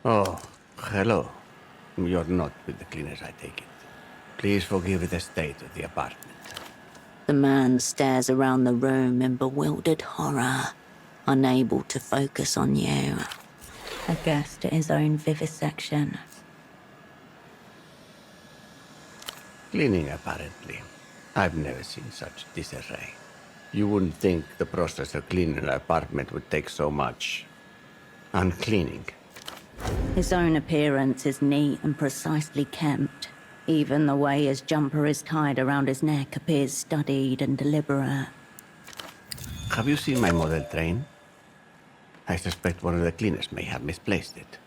Oh, hello. You're not with the cleaners, I take it. Please forgive the state of the apartment. The man stares around the room in bewildered horror, unable to focus on you. A guest at his own vivisection. Cleaning, apparently. I've never seen such disarray. You wouldn't think the process of cleaning an apartment would take so much uncleaning. His own appearance is neat and precisely kept. Even the way his jumper is tied around his neck appears studied and deliberate. Have you seen my model train? I suspect one of the cleaners may have misplaced it.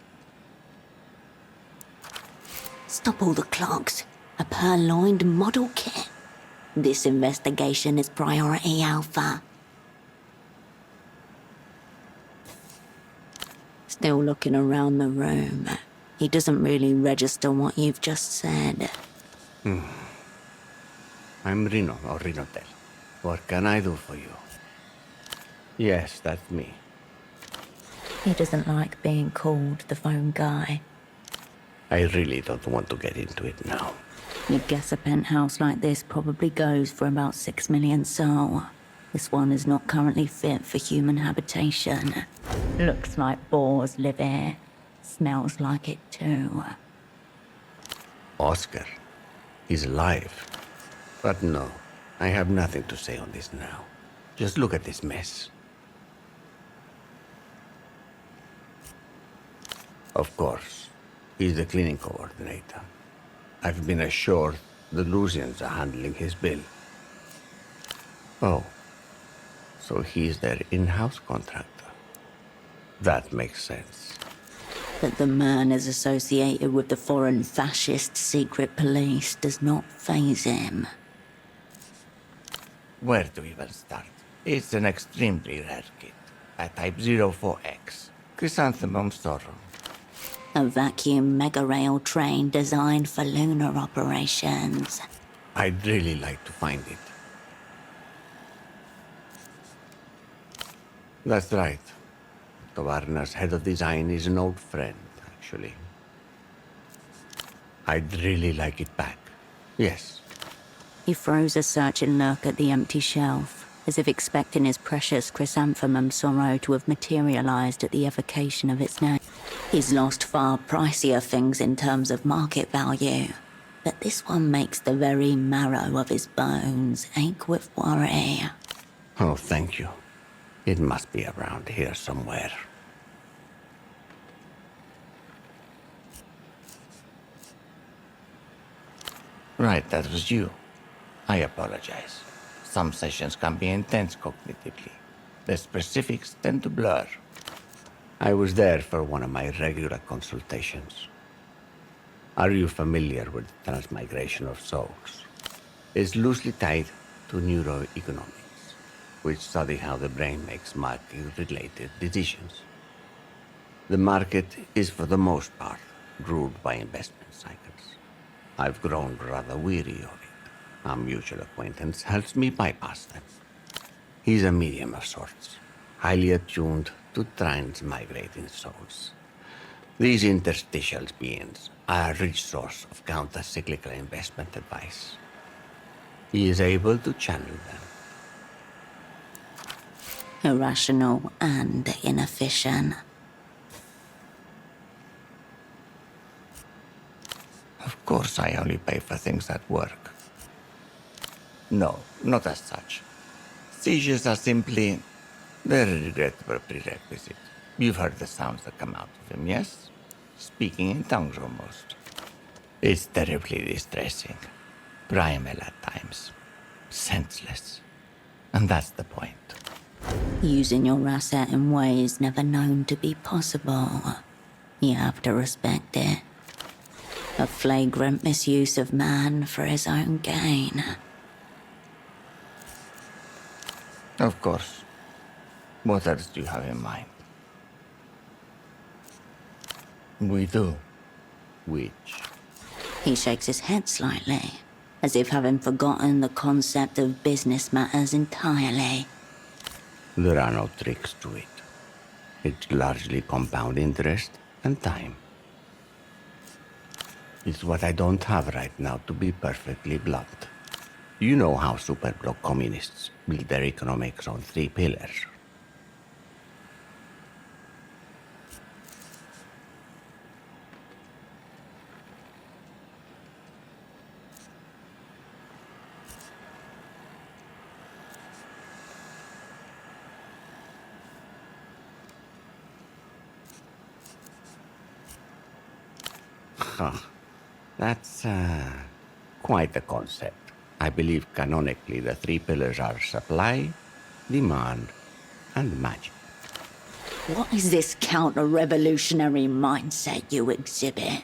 Stop all the clocks. A purloined model kit. This investigation is priority alpha. Still looking around the room. He doesn't really register what you've just said. I'm Rino, or Rinotel. What can I do for you? Yes, that's me. He doesn't like being called the phone guy. I really don't want to get into it now. You'd guess a penthouse like this probably goes for about 6 million sol. This one is not currently fit for human habitation. Looks like boars live here. Smells like it too. Oscar. He's alive. But no, I have nothing to say on this now. Just look at this mess. Of course, he's the cleaning coordinator. I've been assured the Lusians are handling his bill. Oh, so he's their in-house contractor. That makes sense. That the man is associated with the foreign fascist secret police does not faze him. Where to even start? It's an extremely rare kit. A Type 04X. Chrysanthemum sorrel. A vacuum mega rail train designed for lunar operations. I'd really like to find it. That's right. Tavarna's head of design is an old friend, actually. I'd really like it back. Yes. He throws a searching look at the empty shelf, as if expecting his precious chrysanthemum sorrow to have materialized at the evocation of its name. He's lost far pricier things in terms of market value, but this one makes the very marrow of his bones ache with worry. Oh, thank you. It must be around here somewhere. Right, that was you. I apologize. Some sessions can be intense cognitively. The specifics tend to blur. I was there for one of my regular consultations. Are you familiar with the transmigration of souls? It's loosely tied to neuroeconomics, which study how the brain makes market-related decisions. The market is, for the most part, ruled by investment cycles. I've grown rather weary of it. A mutual acquaintance helps me bypass them. He's a medium of sorts, highly attuned to transmigrating souls. These interstitial beings are a rich source of counter-cyclical investment advice. He is able to channel them. Irrational and inefficient. Of course, I only pay for things that work. No, not as such. Seizures are simply very regrettable prerequisite. You've heard the sounds that come out of them, yes? Speaking in tongues almost. It's terribly distressing. Primal at times. Senseless. And that's the point. Using your asset in ways never known to be possible. You have to respect it. A flagrant misuse of man for his own gain. Of course. What else do you have in mind? We do. Which? He shakes his head slightly, as if having forgotten the concept of business matters entirely. There are no tricks to it. It's largely compound interest and time. It's what I don't have right now, to be perfectly blunt. You know how superblock communists build their economics on 3 pillars. Huh. That's quite a concept. I believe canonically the 3 pillars are supply, demand, and magic. What is this counter-revolutionary mindset you exhibit?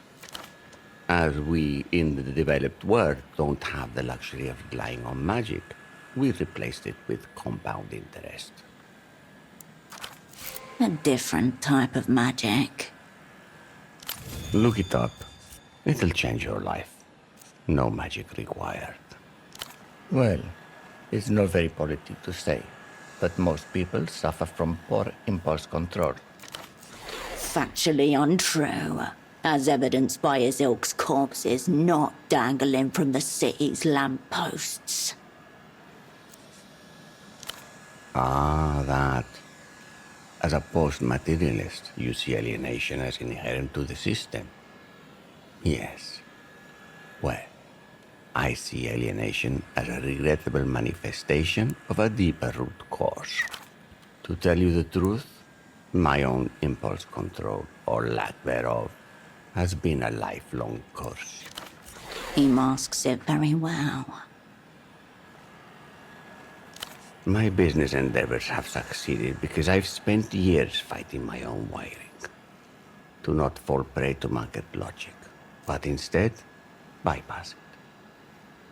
As we in the developed world don't have the luxury of relying on magic, we replaced it with compound interest. A different type of magic. Look it up. It'll change your life. No magic required. Well, it's not very politic to say, but most people suffer from poor impulse control. Factually untrue, as evidenced by his ilk's corpses not dangling from the city's lampposts. Ah, that. As a post-materialist, you see alienation as inherent to the system. Yes. Well, I see alienation as a regrettable manifestation of a deeper root cause. To tell you the truth, my own impulse control, or lack thereof, has been a lifelong curse. He masks it very well. My business endeavors have succeeded because I've spent years fighting my own wiring. To not fall prey to market logic, but instead bypass it.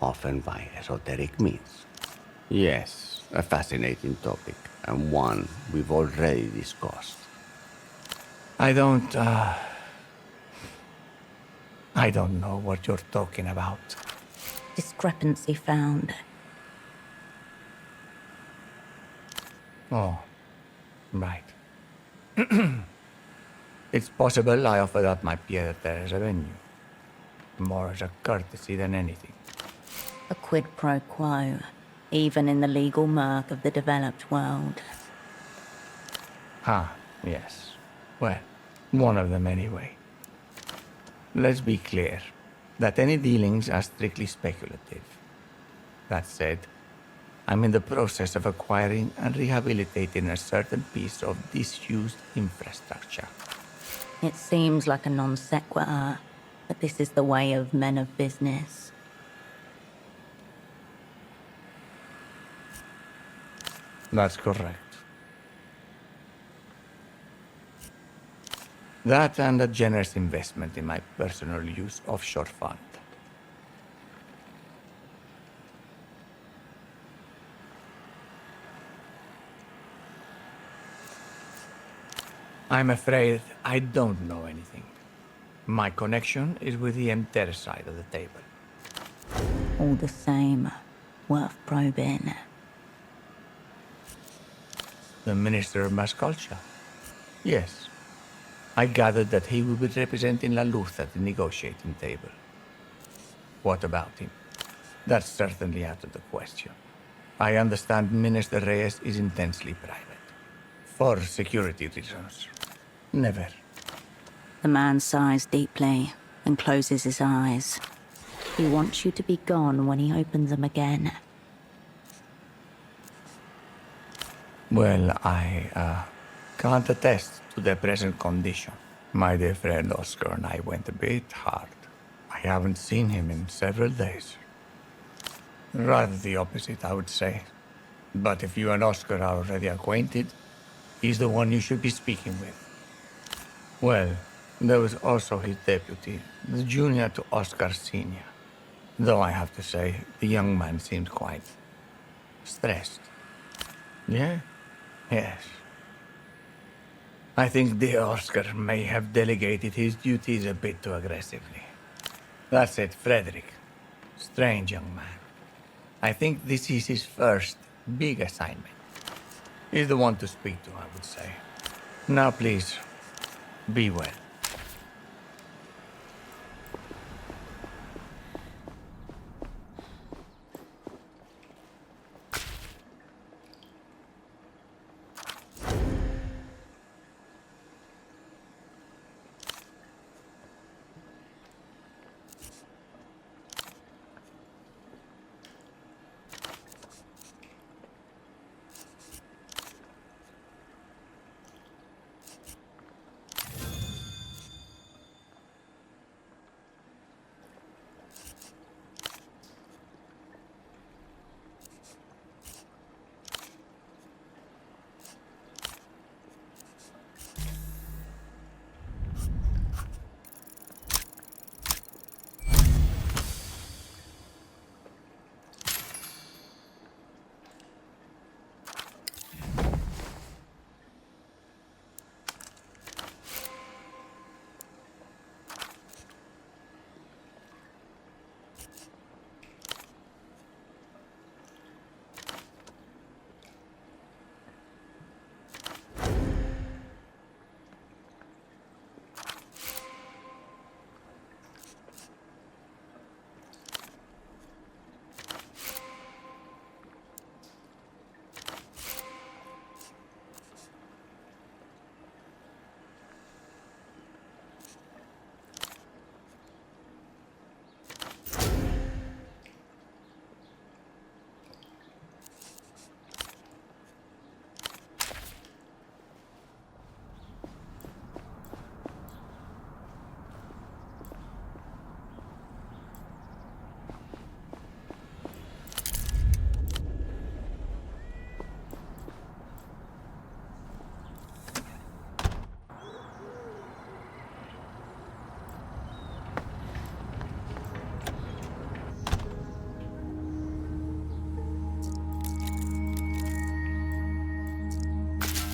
Often by esoteric means. Yes, a fascinating topic, and one we've already discussed. I don't know what you're talking about. Discrepancy found. Oh, right. It's possible I offered up my pied-à-terre as a venue. More as a courtesy than anything. A quid pro quo, even in the legal murk of the developed world. Ah, yes. Well, one of them anyway. Let's be clear that any dealings are strictly speculative. That said, I'm in the process of acquiring and rehabilitating a certain piece of disused infrastructure. It seems like a non sequitur, but this is the way of men of business. That's correct. That and a generous investment in my personal use offshore fund. I'm afraid I don't know anything. My connection is with the Emter side of the table. All the same, worth probing. The Minister of Mass Culture? Yes. I gathered that he will be representing La Luz at the negotiating table. What about him? That's certainly out of the question. I understand Minister Reyes is intensely private. For security reasons. Never. The man sighs deeply and closes his eyes. He wants you to be gone when he opens them again. Well, I can't attest to their present condition. My dear friend Oscar and I went a bit hard. I haven't seen him in several days. Rather the opposite, I would say. But if you and Oscar are already acquainted, he's the one you should be speaking with. Well, there was also his deputy, the junior to Oscar's senior. Though I have to say, the young man seemed quite stressed. Yeah? Yes. I think dear Oscar may have delegated his duties a bit too aggressively. That's it, Frederick. Strange young man. I think this is his first big assignment. He's the one to speak to, I would say. Now please, be well.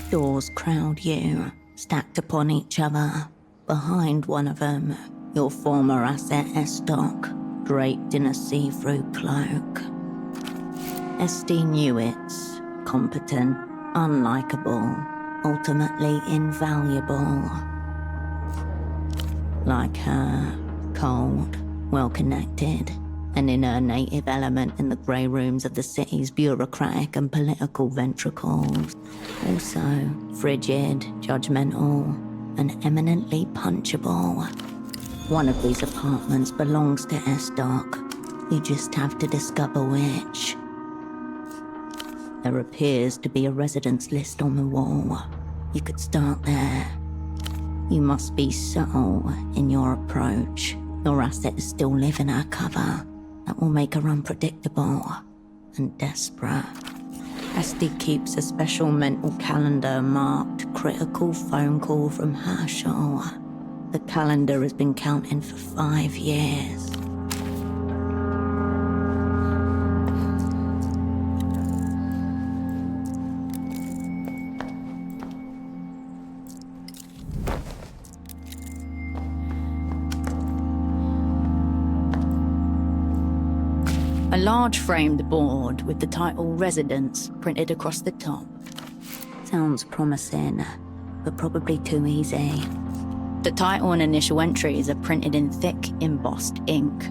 Doors crowd you, stacked upon each other. Behind one of them, your former asset Estoc, draped in a see-through cloak. Esty Newitz, competent, unlikable, ultimately invaluable. Like her, cold, well-connected, and in her native element in the grey rooms of the city's bureaucratic and political ventricles. Also frigid, judgmental, and eminently punchable. One of these apartments belongs to Estoc. You just have to discover which. There appears to be a residence list on the wall. You could start there. You must be subtle in your approach. Your assets still live in her cover. That will make her unpredictable and desperate. Esty keeps a special mental calendar marked critical phone call from Herschel. The calendar has been counting for 5 years. A large framed board with the title Residence printed across the top. Sounds promising, but probably too easy. The title and initial entries are printed in thick, embossed ink.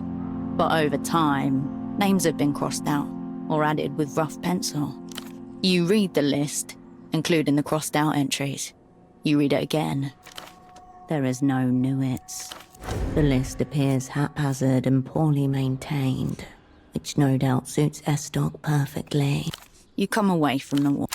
But over time, names have been crossed out or added with rough pencil. You read the list, including the crossed out entries. You read it again. There is no Newitz. The list appears haphazard and poorly maintained, which no doubt suits Estoc perfectly. You come away from the wall.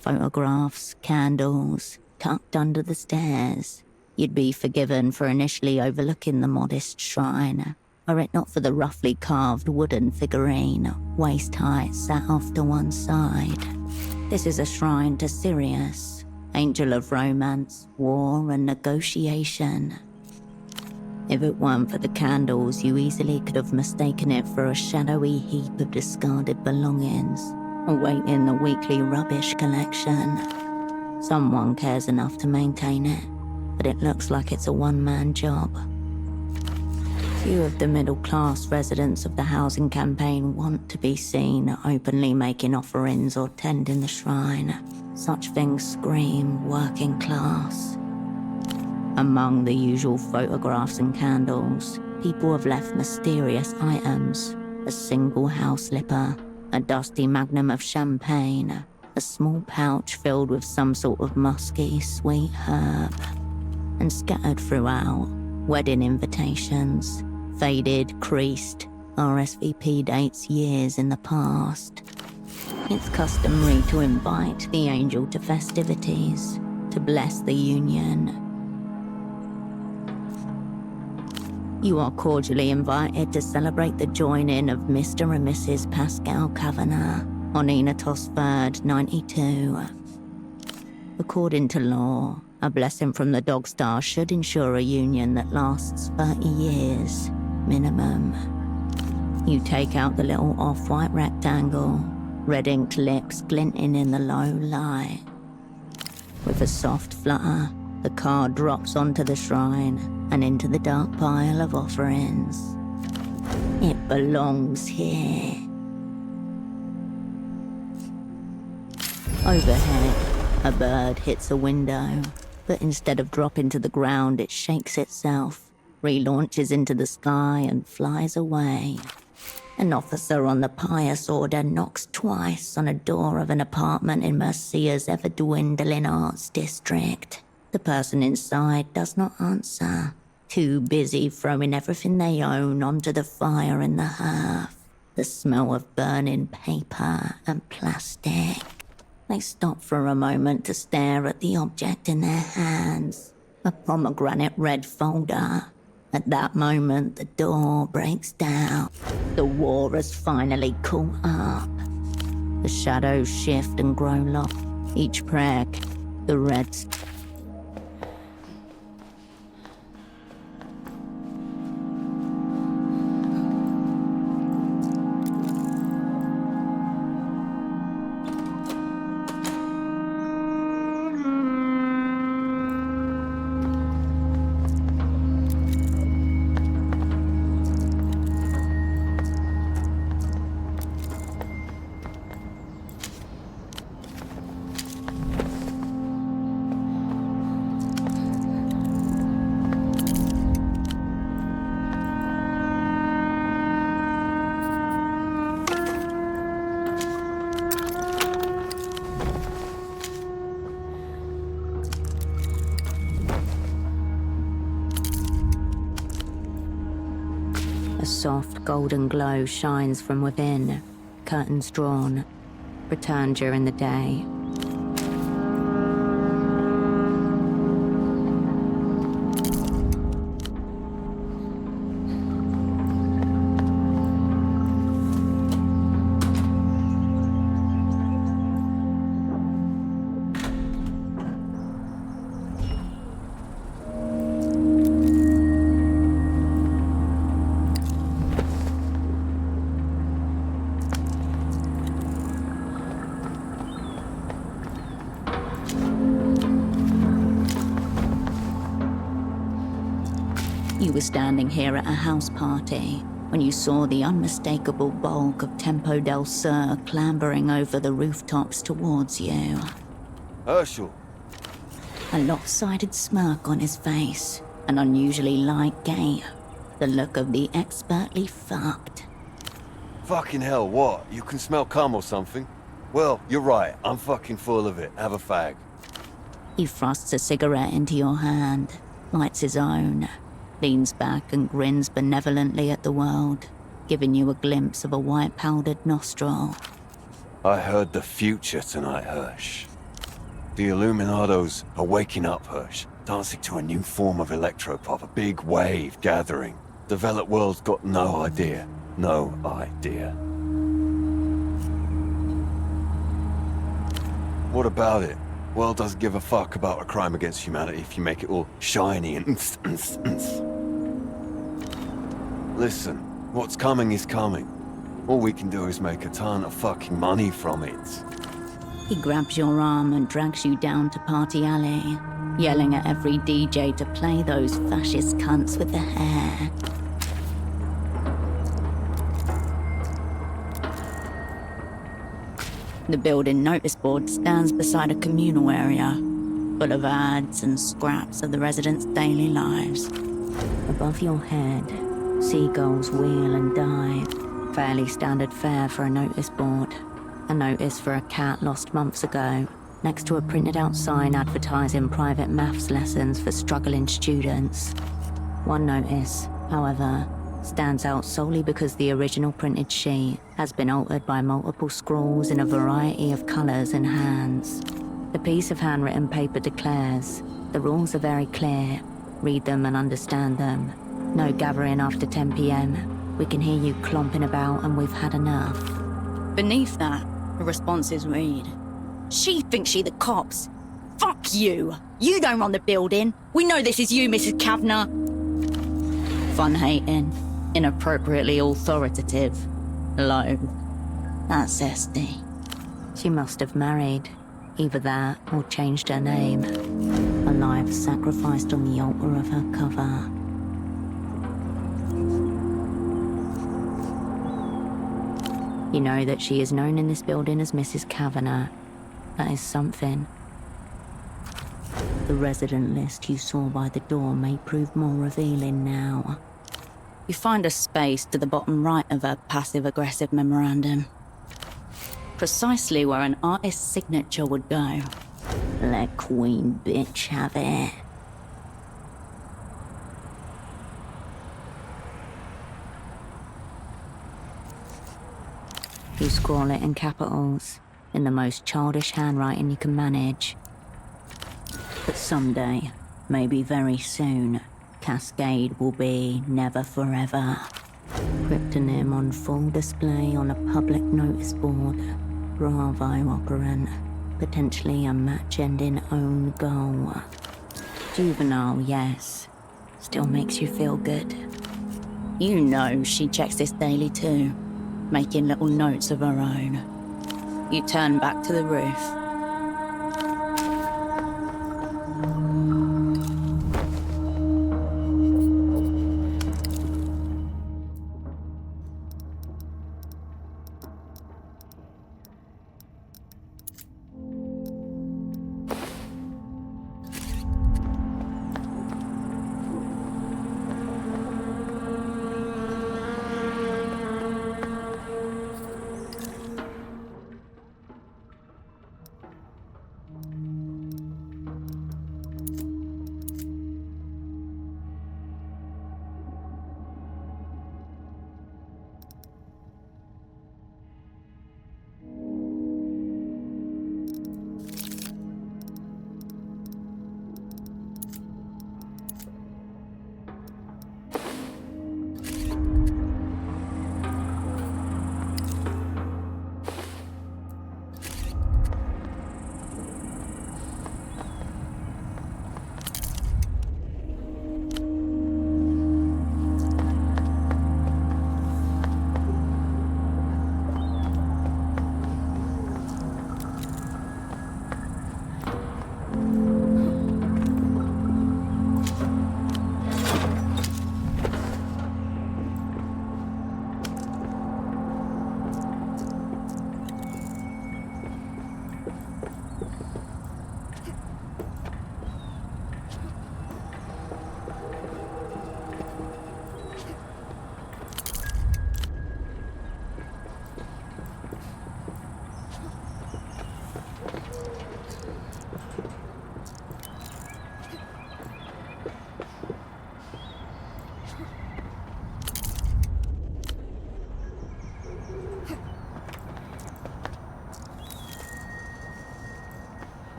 Photographs, candles, tucked under the stairs. You'd be forgiven for initially overlooking the modest shrine, were it not for the roughly carved wooden figurine, waist height, sat off to one side. This is a shrine to Sirius, angel of romance, war, and negotiation. If it weren't for the candles, you easily could have mistaken it for a shadowy heap of discarded belongings, awaiting the weekly rubbish collection. Someone cares enough to maintain it, but it looks like it's a one-man job. Few of the middle-class residents of the housing campaign want to be seen openly making offerings or tending the shrine. Such things scream working class. Among the usual photographs and candles, people have left mysterious items. A single house slipper, a dusty magnum of champagne, a small pouch filled with some sort of musky, sweet herb. And scattered throughout, wedding invitations, faded, creased, RSVP dates years in the past. It's customary to invite the angel to festivities, to bless the union. You are cordially invited to celebrate the joining of Mr. and Mrs. Pascal Kavanagh on Enatos 3rd, 92. According to law, a blessing from the Dog Star should ensure a union that lasts 30 years, minimum. You take out the little off-white rectangle, red inked lips glinting in the low light. With a soft flutter, the card drops onto the shrine and into the dark pile of offerings. It belongs here. Overhead, a bird hits a window, but instead of dropping to the ground, it shakes itself, relaunches into the sky and flies away. An officer on the pious order knocks twice on a door of an apartment in Mercia's ever-dwindling arts district. The person inside does not answer, too busy throwing everything they own onto the fire in the hearth. The smell of burning paper and plastic. They stop for a moment to stare at the object in their hands, a pomegranate red folder. At that moment, the door breaks down. The war has finally caught up. The shadows shift and grow lost. Each prayer The Reds. A soft golden glow shines from within, curtains drawn. Return during the day. You were standing here at a house party when you saw the unmistakable bulk of Tempo del Sur clambering over the rooftops towards you. Herschel. A lopsided smirk on his face, an unusually light gait, the look of the expertly fucked. Fucking hell, what? You can smell cum or something? Well, you're right. I'm fucking full of it. Have a fag. He thrusts a cigarette into your hand, lights his own, leans back and grins benevolently at the world, giving you a glimpse of a white-powdered nostril. I heard the future tonight, Hirsch. The Illuminados are waking up, Hirsch. Dancing to a new form of electropop, a big wave gathering. Developed world's got no idea. No idea. What about it? World doesn't give a fuck about a crime against humanity if you make it all shiny and Listen, what's coming is coming. All we can do is make a ton of fucking money from it. He grabs your arm and drags you down to Party Alley, yelling at every DJ to play those fascist cunts with the hair. The building notice board stands beside a communal area, full of ads and scraps of the residents' daily lives. Above your head, seagulls wheel and dive. Fairly standard fare for a notice board. A notice for a cat lost months ago, next to a printed out sign advertising private maths lessons for struggling students. One notice, however, stands out solely because the original printed sheet has been altered by multiple scrawls in a variety of colours and hands. The piece of handwritten paper declares, the rules are very clear, read them and understand them. No gathering after 10 p.m. We can hear you clomping about and we've had enough. Beneath that, the responses read, she thinks she the cops. Fuck you! You don't run the building! We know this is you, Mrs. Kavanagh! Fun-hating, inappropriately authoritative, low. That's Esty. She must have married. Either that or changed her name. A life sacrificed on the altar of her cover. You know that she is known in this building as Mrs. Kavanagh. That is something. The resident list you saw by the door may prove more revealing now. You find a space to the bottom right of her passive-aggressive memorandum. Precisely where an artist's signature would go. Let Queen Bitch have it. You scrawl it in capitals, in the most childish handwriting you can manage. But someday, maybe very soon, Cascade will be never forever. Cryptonym on full display on a public notice board. Bravo, operant. Potentially a match ending own goal. Juvenile, yes. Still makes you feel good. You know she checks this daily too, making little notes of her own. You turn back to the roof.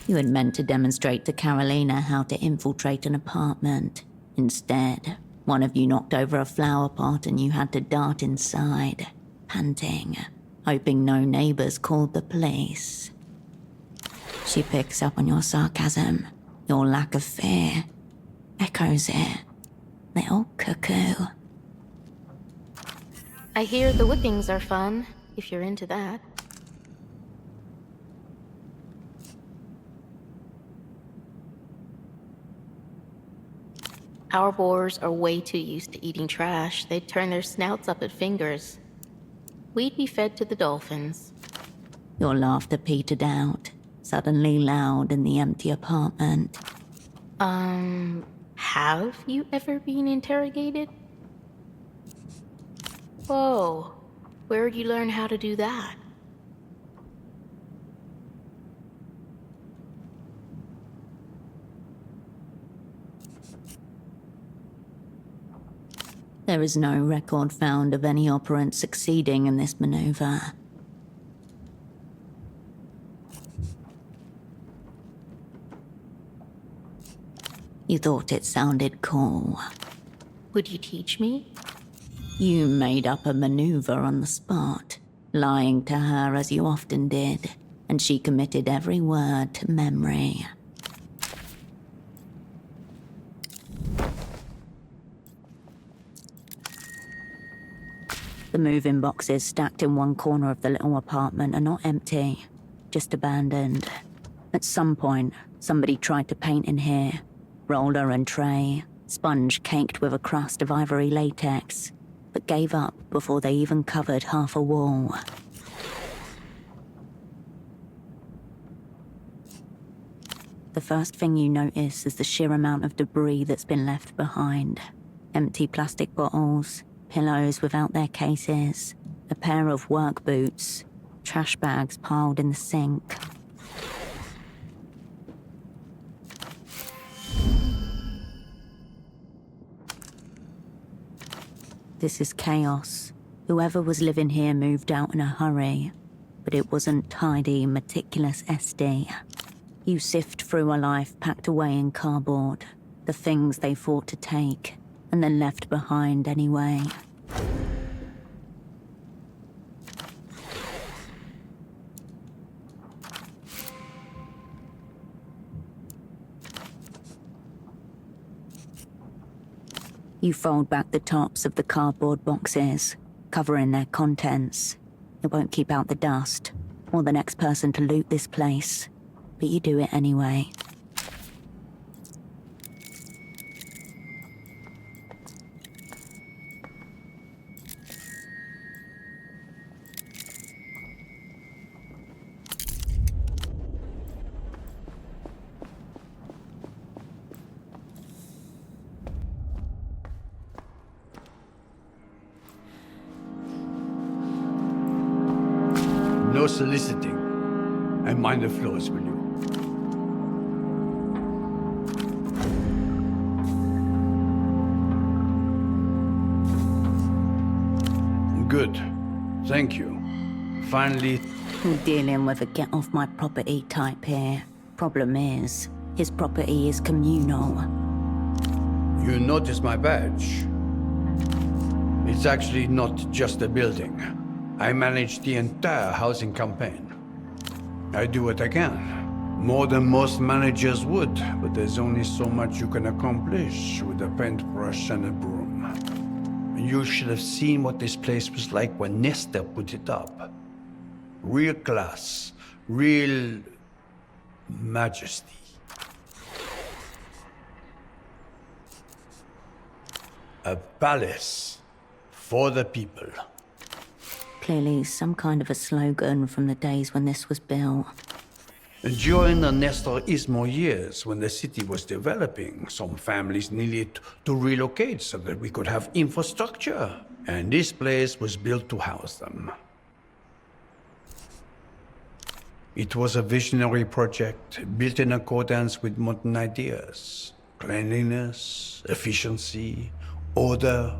You had meant to demonstrate to Carolina how to infiltrate an apartment. Instead, one of you knocked over a flower pot and you had to dart inside, panting, hoping no neighbors called the police. She picks up on your sarcasm, your lack of fear, echoes it. Little cuckoo. I hear the whippings are fun, if you're into that. Our boars are way too used to eating trash. They'd turn their snouts up at fingers. We'd be fed to the dolphins. Your laughter petered out, suddenly loud in the empty apartment. Have you ever been interrogated? Whoa, where'd you learn how to do that? There is no record found of any operant succeeding in this maneuver. You thought it sounded cool. Would you teach me? You made up a maneuver on the spot, lying to her as you often did, and she committed every word to memory. The moving boxes stacked in one corner of the little apartment are not empty, just abandoned. At some point, somebody tried to paint in here. Roller and tray, sponge caked with a crust of ivory latex, but gave up before they even covered half a wall. The first thing you notice is the sheer amount of debris that's been left behind. Empty plastic bottles, pillows without their cases, a pair of work boots, trash bags piled in the sink. This is chaos. Whoever was living here moved out in a hurry, but it wasn't tidy, meticulous SD. You sift through a life packed away in cardboard, the things they fought to take, and then left behind anyway. You fold back the tops of the cardboard boxes, covering their contents. It won't keep out the dust, or the next person to loot this place, but you do it anyway. No soliciting. And mind the floors, will you? Good. Thank you. Finally... We're dealing with a get-off-my-property type here. Problem is, his property is communal. You notice my badge? It's actually not just a building. I manage the entire housing campaign. I do what I can. More than most managers would, but there's only so much you can accomplish with a paintbrush and a broom. You should have seen what this place was like when Nestor put it up. Real class, real majesty. A palace for the people. Clearly some kind of a slogan from the days when this was built. During the Nestorismo years, when the city was developing, some families needed to relocate so that we could have infrastructure. And this place was built to house them. It was a visionary project built in accordance with modern ideas. Cleanliness, efficiency, order.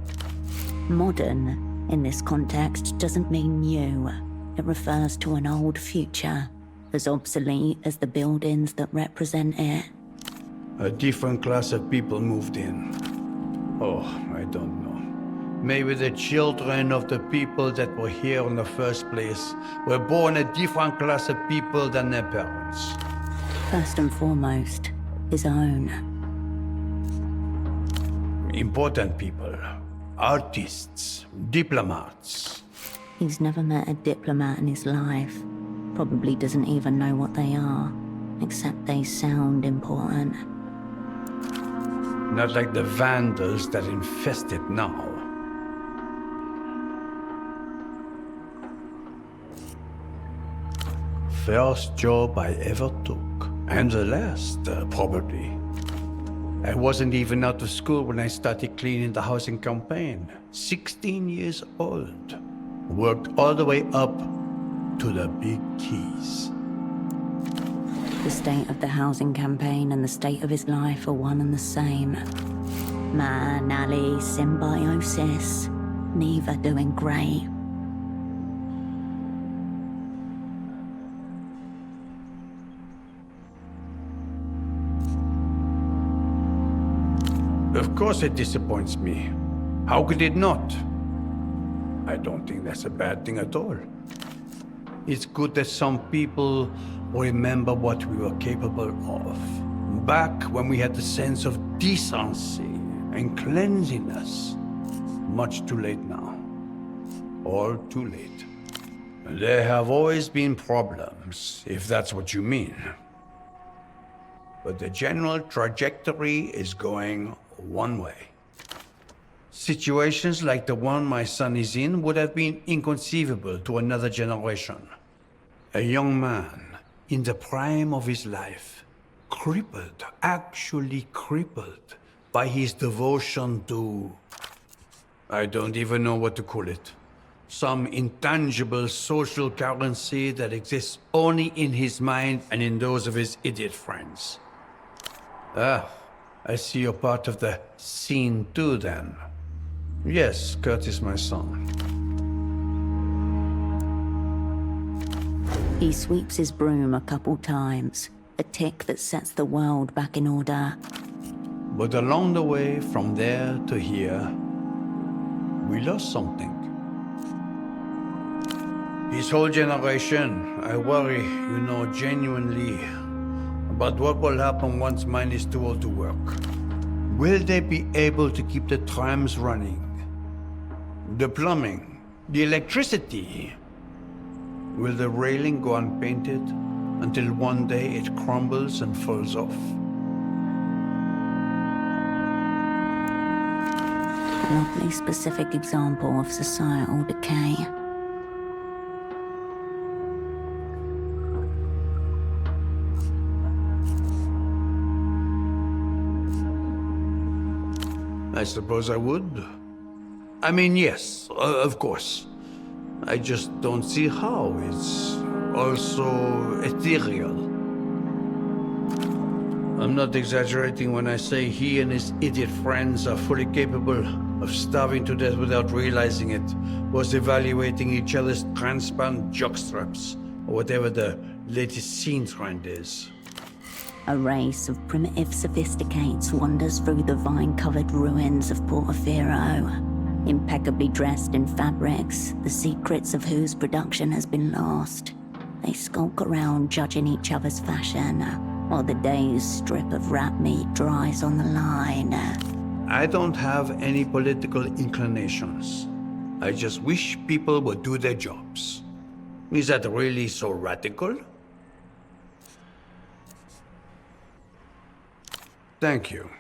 Modern, in this context, doesn't mean new. It refers to an old future, as obsolete as the buildings that represent it. A different class of people moved in. Oh, I don't know. Maybe the children of the people that were here in the first place were born a different class of people than their parents. First and foremost, his own. Important people. Artists, diplomats. He's never met a diplomat in his life. Probably doesn't even know what they are, except they sound important. Not like the vandals that infest it now. First job I ever took, and the last, probably. I wasn't even out of school when I started cleaning the housing campaign. 16 years old. Worked all the way up to the big keys. The state of the housing campaign and the state of his life are one and the same. Man, alley, symbiosis. Neither doing great. Of course it disappoints me. How could it not? I don't think that's a bad thing at all. It's good that some people remember what we were capable of. Back when we had the sense of decency and cleanliness. Much too late now. All too late. There have always been problems, if that's what you mean. But the general trajectory is going one way. Situations like the one my son is in would have been inconceivable to another generation. A young man in the prime of his life, crippled, actually crippled, by his devotion to... I don't even know what to call it. Some intangible social currency that exists only in his mind and in those of his idiot friends. Ah, I see you're part of the scene too, then. Yes, Kurt is my son. He sweeps his broom a couple times, a tick that sets the world back in order. But along the way, from there to here, we lost something. His whole generation, I worry, genuinely, about what will happen once mine is too old to work. Will they be able to keep the trams running? The plumbing? The electricity? Will the railing go unpainted until one day it crumbles and falls off? An oddly specific example of societal decay. I suppose I would. I mean, yes, of course. I just don't see how. It's also ethereal. I'm not exaggerating when I say he and his idiot friends are fully capable of starving to death without realizing it, was evaluating each other's transparent jockstraps, or whatever the latest scene trend is. A race of primitive sophisticates wanders through the vine-covered ruins of Portofino, impeccably dressed in fabrics, the secrets of whose production has been lost. They skulk around judging each other's fashion, while the day's strip of rat meat dries on the line. I don't have any political inclinations. I just wish people would do their jobs. Is that really so radical? Thank you.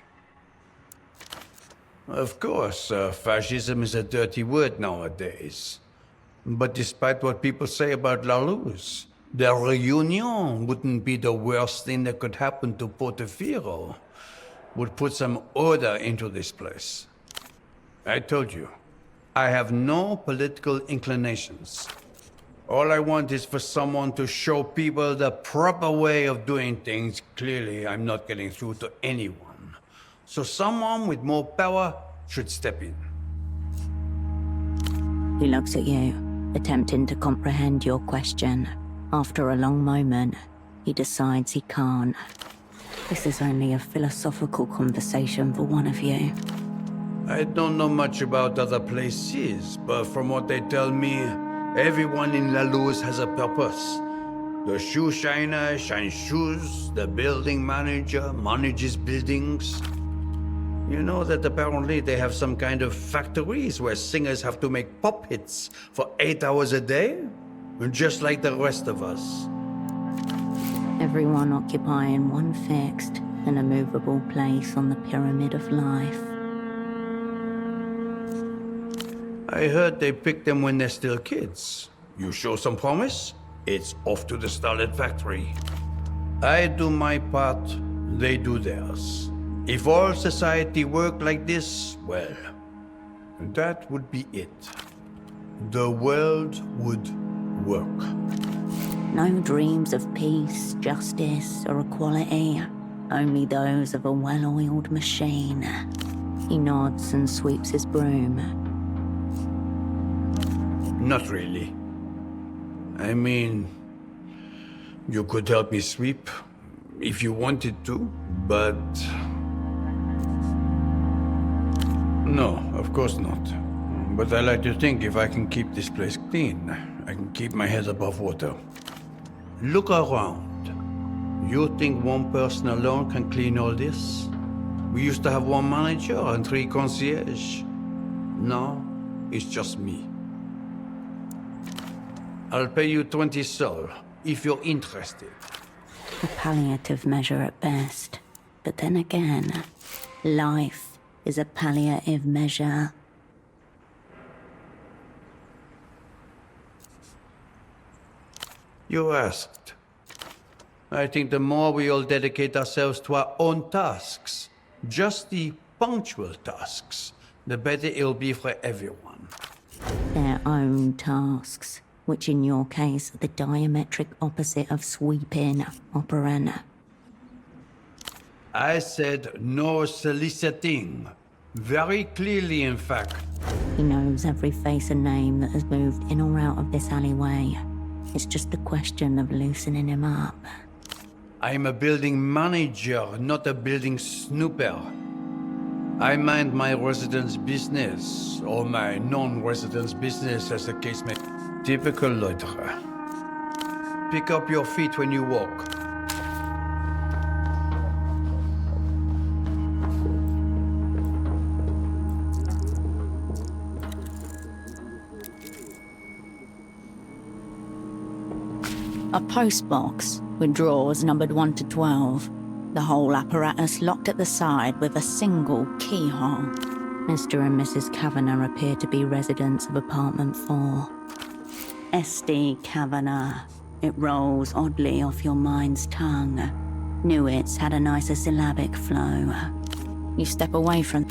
Of course, fascism is a dirty word nowadays. But despite what people say about La Luz, the reunion wouldn't be the worst thing that could happen to Portofino. Would put some order into this place. I told you, I have no political inclinations. All I want is for someone to show people the proper way of doing things. Clearly, I'm not getting through to anyone. So someone with more power should step in. He looks at you, attempting to comprehend your question. After a long moment, he decides he can't. This is only a philosophical conversation for one of you. I don't know much about other places, but from what they tell me, everyone in La Luz has a purpose. The shoe shiner shines shoes, the building manager manages buildings. You know that apparently they have some kind of factories where singers have to make pop hits for 8 hours a day? Just like the rest of us. Everyone occupying one fixed and immovable place on the pyramid of life. I heard they pick them when they're still kids. You show some promise, it's off to the starlet factory. I do my part, they do theirs. If all society worked like this, well, that would be it. The world would work. No dreams of peace, justice, or equality. Only those of a well-oiled machine. He nods and sweeps his broom. Not really. I mean, you could help me sweep if you wanted to, but No, of course not. But I like to think if I can keep this place clean, I can keep my head above water. Look around. You think one person alone can clean all this? We used to have one manager and 3 concierge. Now, it's just me. I'll pay you 20 sol, if you're interested. A palliative measure at best. But then again, life is a palliative measure. You asked. I think the more we all dedicate ourselves to our own tasks, just the punctual tasks, the better it'll be for everyone. Their own tasks, which in your case are the diametric opposite of sweeping, operant. I said no soliciting. Very clearly, in fact. He knows every face and name that has moved in or out of this alleyway. It's just a question of loosening him up. I'm a building manager, not a building snooper. I mind my residents' business, or my non-residents' business, as the case may. Typical loiterer. Pick up your feet when you walk. A postbox with drawers numbered 1 to 12. The whole apparatus locked at the side with a single keyhole. Mr. and Mrs. Kavanagh appear to be residents of apartment 4. S.D. Kavanagh. It rolls oddly off your mind's tongue. Knew it's had a nicer syllabic flow. You step away from...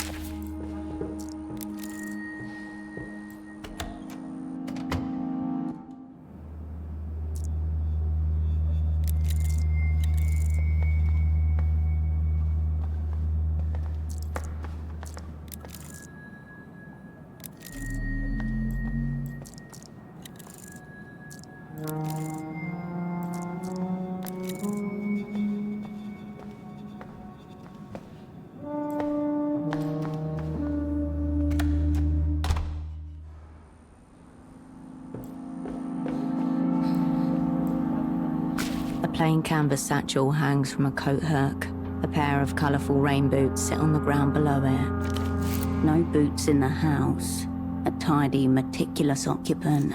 A plain canvas satchel hangs from a coat hook. A pair of colourful rain boots sit on the ground below it. No boots in the house. A tidy, meticulous occupant.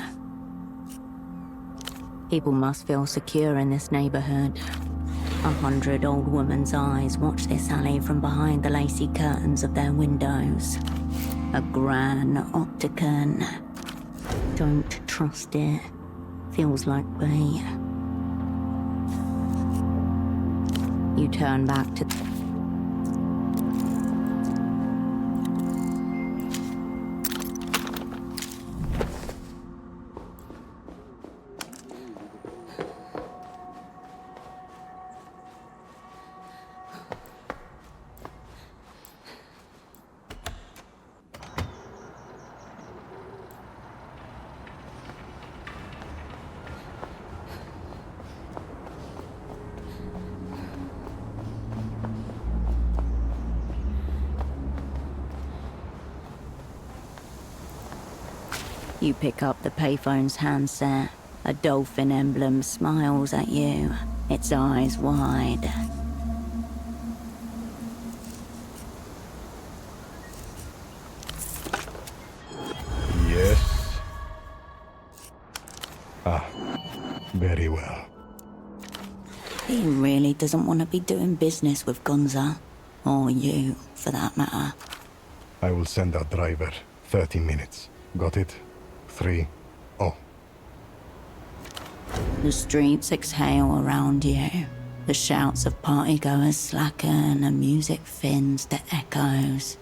People must feel secure in this neighbourhood. 100 old women's eyes watch this alley from behind the lacy curtains of their windows. A grand octagon. Don't trust it. Feels like bait. You turn back to... You pick up the payphone's handset. A dolphin emblem smiles at you, its eyes wide. Yes. Very well. He really doesn't want to be doing business with Gonza. Or you, for that matter. I will send a driver. 30 minutes. Got it? 3. Oh. The streets exhale around you. The shouts of partygoers slacken and music thins to echoes.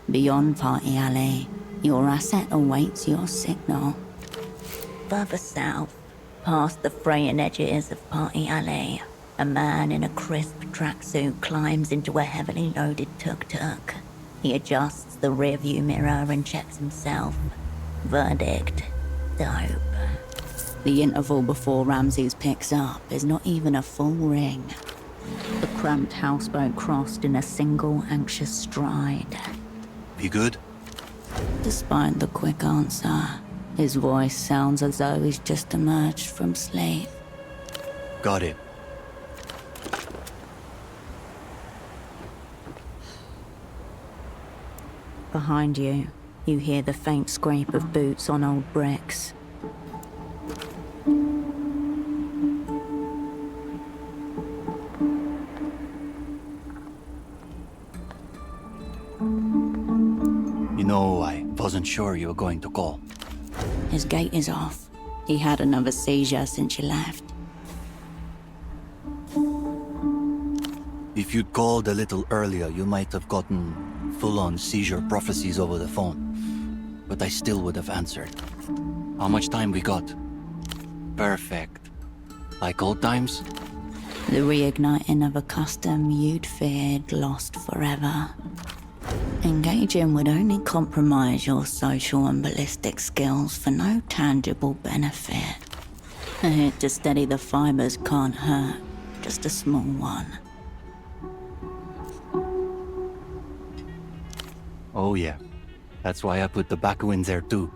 Beyond Party Alley, your asset awaits your signal. Further south, past the fraying edges of Party Alley, a man in a crisp tracksuit climbs into a heavily loaded tuk-tuk. He adjusts the rearview mirror and checks himself. Verdict: dope. The interval before Ramses picks up is not even a full ring. The cramped houseboat crossed in a single anxious stride. You good? Despite the quick answer, his voice sounds as though he's just emerged from sleep. Got it. Behind you, you hear the faint scrape of boots on old bricks. You know, I wasn't sure you were going to call. His gait is off. He had another seizure since you left. If you'd called a little earlier, you might have gotten full-on seizure prophecies over the phone. But I still would have answered. How much time we got? Perfect. Like old times? The reigniting of a custom you'd feared lost forever. Engaging would only compromise your social and ballistic skills for no tangible benefit. A hit to steady the fibers can't hurt, just a small one. Oh yeah. That's why I put tobacco in there too.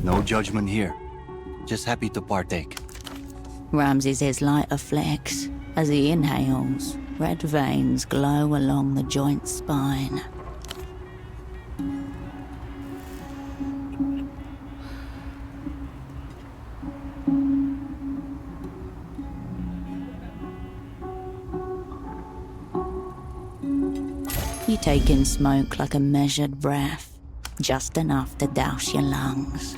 No judgment here. Just happy to partake. Ramsey's his lighter flicks. As he inhales, red veins glow along the joint spine. You take in smoke like a measured breath, just enough to douse your lungs.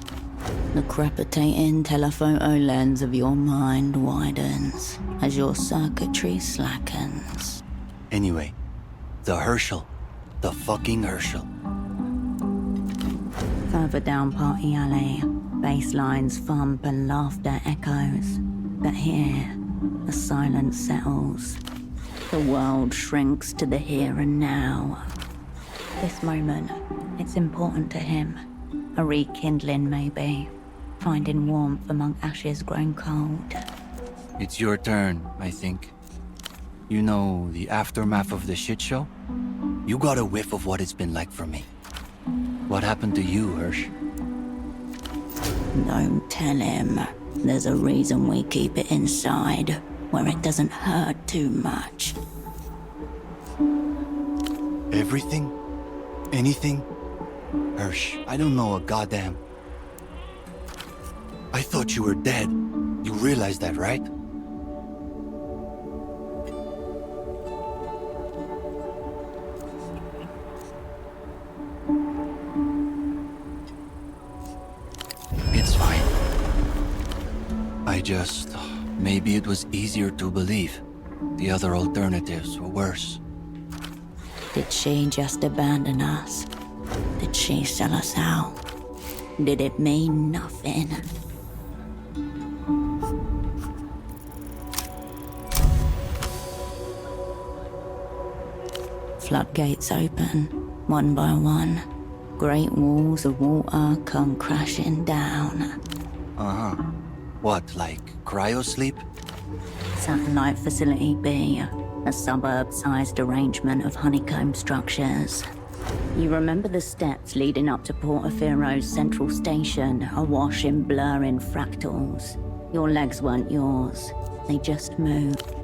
The crepitating telephoto lens of your mind widens as your circuitry slackens. Anyway, the Herschel. The fucking Herschel. Further down Party Alley, bass lines thump and laughter echoes. But here, the silence settles. The world shrinks to the here and now. This moment, it's important to him. A rekindling, maybe. Finding warmth among ashes grown cold. It's your turn, I think. You know, the aftermath of the shit show? You got a whiff of what it's been like for me. What happened to you, Hirsch? Don't tell him. There's a reason we keep it inside, where it doesn't hurt too much. Everything? Anything? Hirsch, I don't know a goddamn... I thought you were dead. You realize that, right? It's fine. I just... Maybe it was easier to believe. The other alternatives were worse. Did she just abandon us? Did she sell us out? Did it mean nothing? Floodgates open, one by one. Great walls of water come crashing down. Uh-huh. What, like cryosleep? Satellite Facility B, a suburb-sized arrangement of honeycomb structures. You remember the steps leading up to Portofiero's central station, awash in blurring fractals. Your legs weren't yours. They just moved.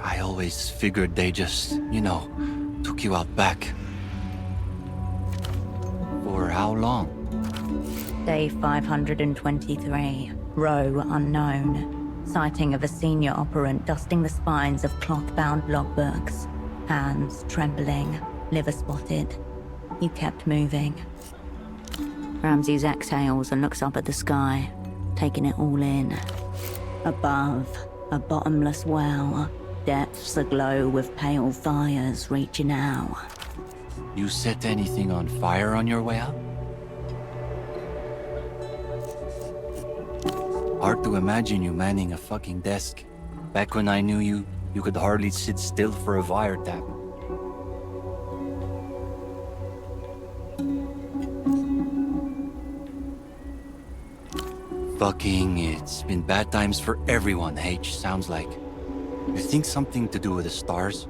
I always figured they just, you know, took you out back. For how long? Day 523, row unknown. Sighting of a senior operant dusting the spines of cloth-bound logbooks. Hands trembling, liver spotted. You kept moving. Ramses exhales and looks up at the sky, taking it all in. Above, a bottomless well, depths aglow with pale fires reaching out. You set anything on fire on your way out? Hard to imagine you manning a fucking desk. Back when I knew you, you could hardly sit still for a wiretap. Fucking, it's been bad times for everyone, H, sounds like. You think something to do with the stars?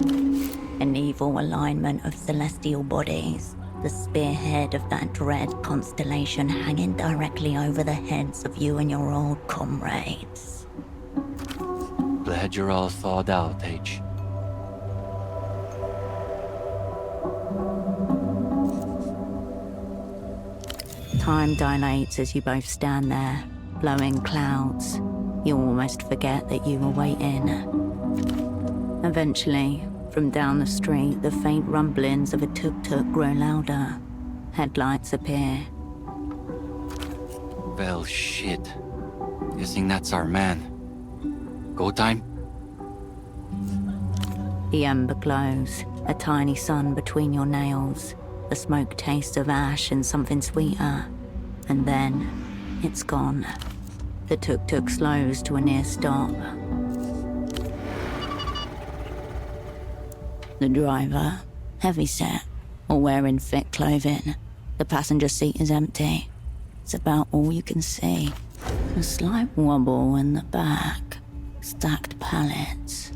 An evil alignment of celestial bodies, the spearhead of that dread constellation hanging directly over the heads of you and your old comrades. Glad you're all thawed out, H. Time dilates as you both stand there, blowing clouds. You almost forget that you were waiting. Eventually, from down the street, the faint rumblings of a tuk-tuk grow louder. Headlights appear. Well, shit. Guessing that's our man. Go time? The ember glows, a tiny sun between your nails, the smoke taste of ash and something sweeter. And then, it's gone. The tuk-tuk slows to a near stop. The driver, heavy-set, or wearing thick clothing. The passenger seat is empty. It's about all you can see. A slight wobble in the back. Stacked pallets.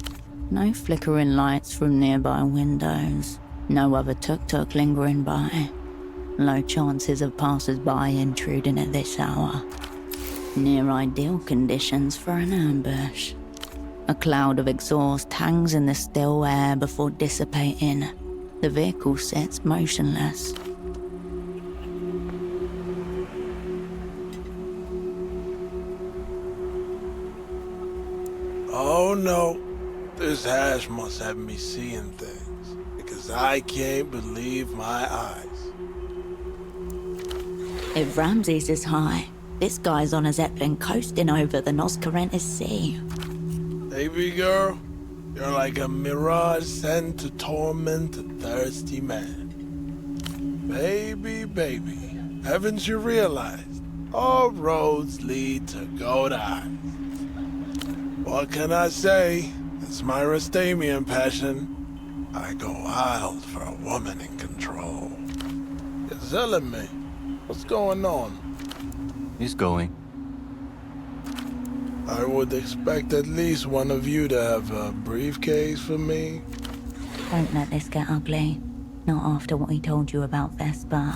No flickering lights from nearby windows. No other tuk-tuk lingering by. Low chances of passers-by intruding at this hour. Near ideal conditions for an ambush. A cloud of exhaust hangs in the still air before dissipating. The vehicle sits motionless. Oh no, this hash must have me seeing things, because I can't believe my eyes. If Ramses is high, this guy's on a Zeppelin coasting over the Noscarentis Sea. Baby girl, you're like a mirage sent to torment a thirsty man. Baby, baby, haven't you realized all roads lead to gold eyes? What can I say? It's my Rastamian passion. I go wild for a woman in control. You're telling me. What's going on? He's going. I would expect at least one of you to have a briefcase for me. Don't let this get ugly. Not after what he told you about Vesper.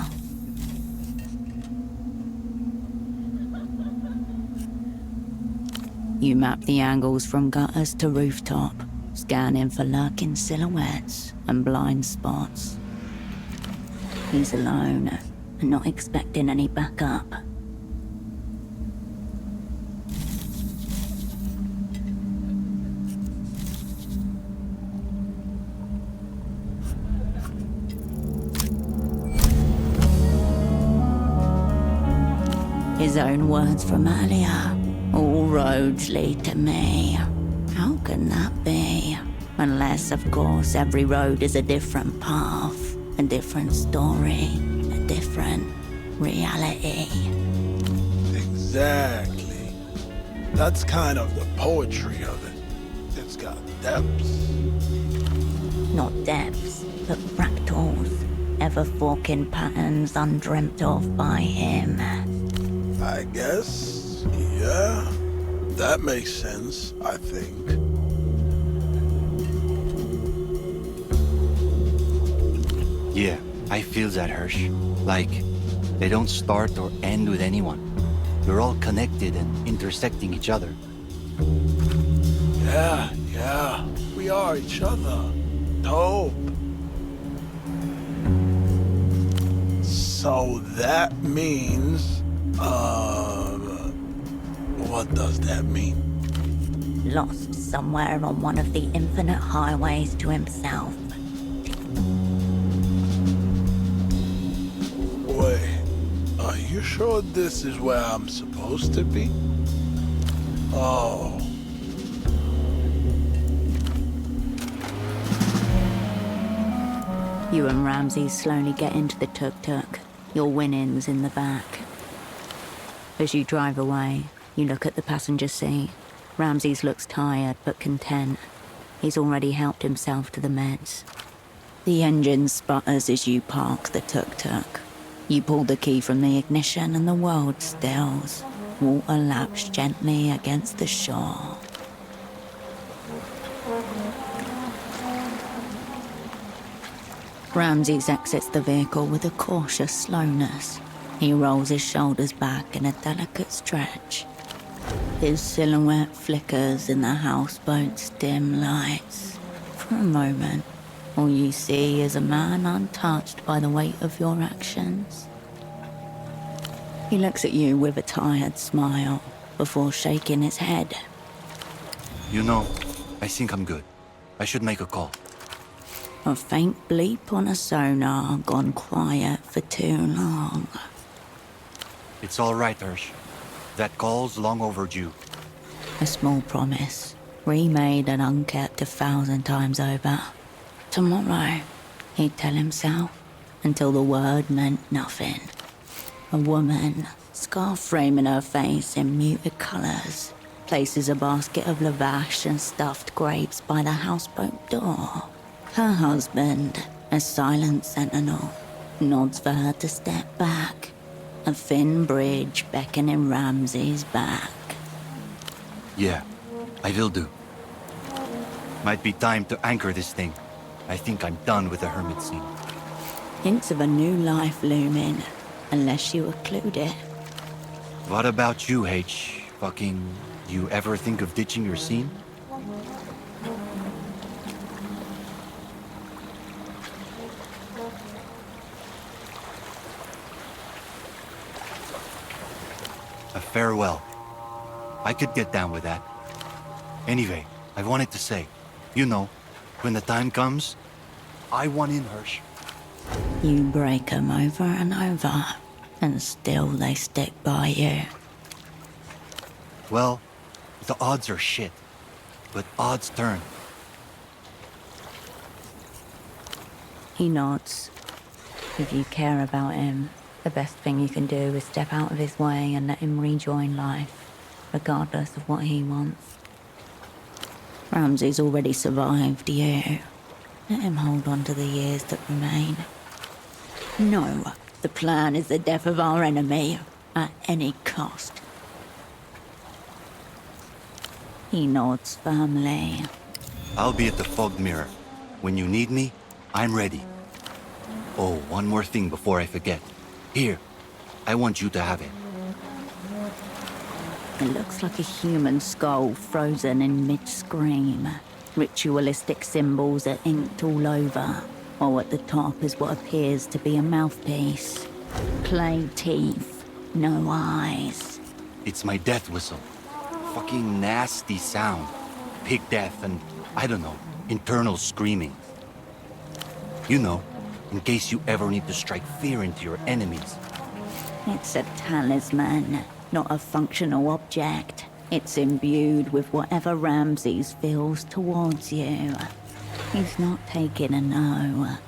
You map the angles from gutters to rooftop, scanning for lurking silhouettes and blind spots. He's alone, and not expecting any backup. His own words from earlier. All roads lead to me. How can that be? Unless, of course, every road is a different path, a different story, a different reality. Exactly. That's kind of the poetry of it. It's got depths. Not depths, but fractals. Ever forking patterns undreamt of by him. I guess, yeah. That makes sense, I think. Yeah, I feel that, Hirsch. Like, they don't start or end with anyone. They're all connected and intersecting each other. Yeah, we are each other. Dope. So that means, what does that mean? Lost somewhere on one of the infinite highways to himself. Wait, are you sure this is where I'm supposed to be? Oh. You and Ramsey slowly get into the tuk-tuk, your winnings in the back. As you drive away, you look at the passenger seat. Ramses looks tired but content. He's already helped himself to the meds. The engine sputters as you park the tuk-tuk. You pull the key from the ignition and the world stills. Water laps gently against the shore. Ramses exits the vehicle with a cautious slowness. He rolls his shoulders back in a delicate stretch. His silhouette flickers in the houseboat's dim lights. For a moment, all you see is a man untouched by the weight of your actions. He looks at you with a tired smile before shaking his head. You know, I think I'm good. I should make a call. A faint bleep on a sonar gone quiet for too long. It's all right, Hirsch. That call's long overdue. A small promise, remade and unkept 1,000 times over. Tomorrow, he'd tell himself, until the word meant nothing. A woman, scarf framing her face in muted colours, places a basket of lavash and stuffed grapes by the houseboat door. Her husband, a silent sentinel, nods for her to step back, a thin bridge beckoning Ramses back. Yeah, I will do. Might be time to anchor this thing. I think I'm done with the hermit scene. Hints of a new life looming, unless you occlude it. What about you, H? You ever think of ditching your scene? A farewell. I could get down with that. Anyway, I wanted to say, you know, when the time comes, I want in, Hirsch. You break 'em over and over, and still they stick by you. Well, the odds are shit, but odds turn. He nods. If you care about him, the best thing you can do is step out of his way and let him rejoin life, regardless of what he wants. Ramsay's already survived you. Let him hold on to the years that remain. No, the plan is the death of our enemy, at any cost. He nods firmly. I'll be at the fogged mirror. When you need me, I'm ready. Oh, one more thing before I forget. Here, I want you to have it. It looks like a human skull frozen in mid-scream. Ritualistic symbols are inked all over, while at the top is what appears to be a mouthpiece. Clay teeth, no eyes. It's my death whistle. Fucking nasty sound. Pig death and, I don't know, internal screaming. You know, in case you ever need to strike fear into your enemies. It's a talisman, not a functional object. It's imbued with whatever Ramses feels towards you. He's not taking a no.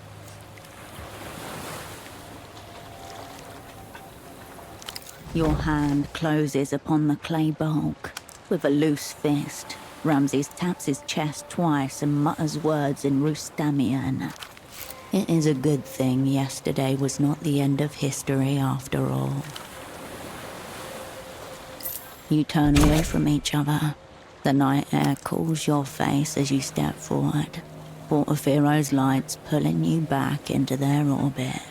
Your hand closes upon the clay bulk. With a loose fist, Ramses taps his chest twice and mutters words in Rustamian. It is a good thing yesterday was not the end of history after all. You turn away from each other. The night air cools your face as you step forward. Portofiero's lights pulling you back into their orbit.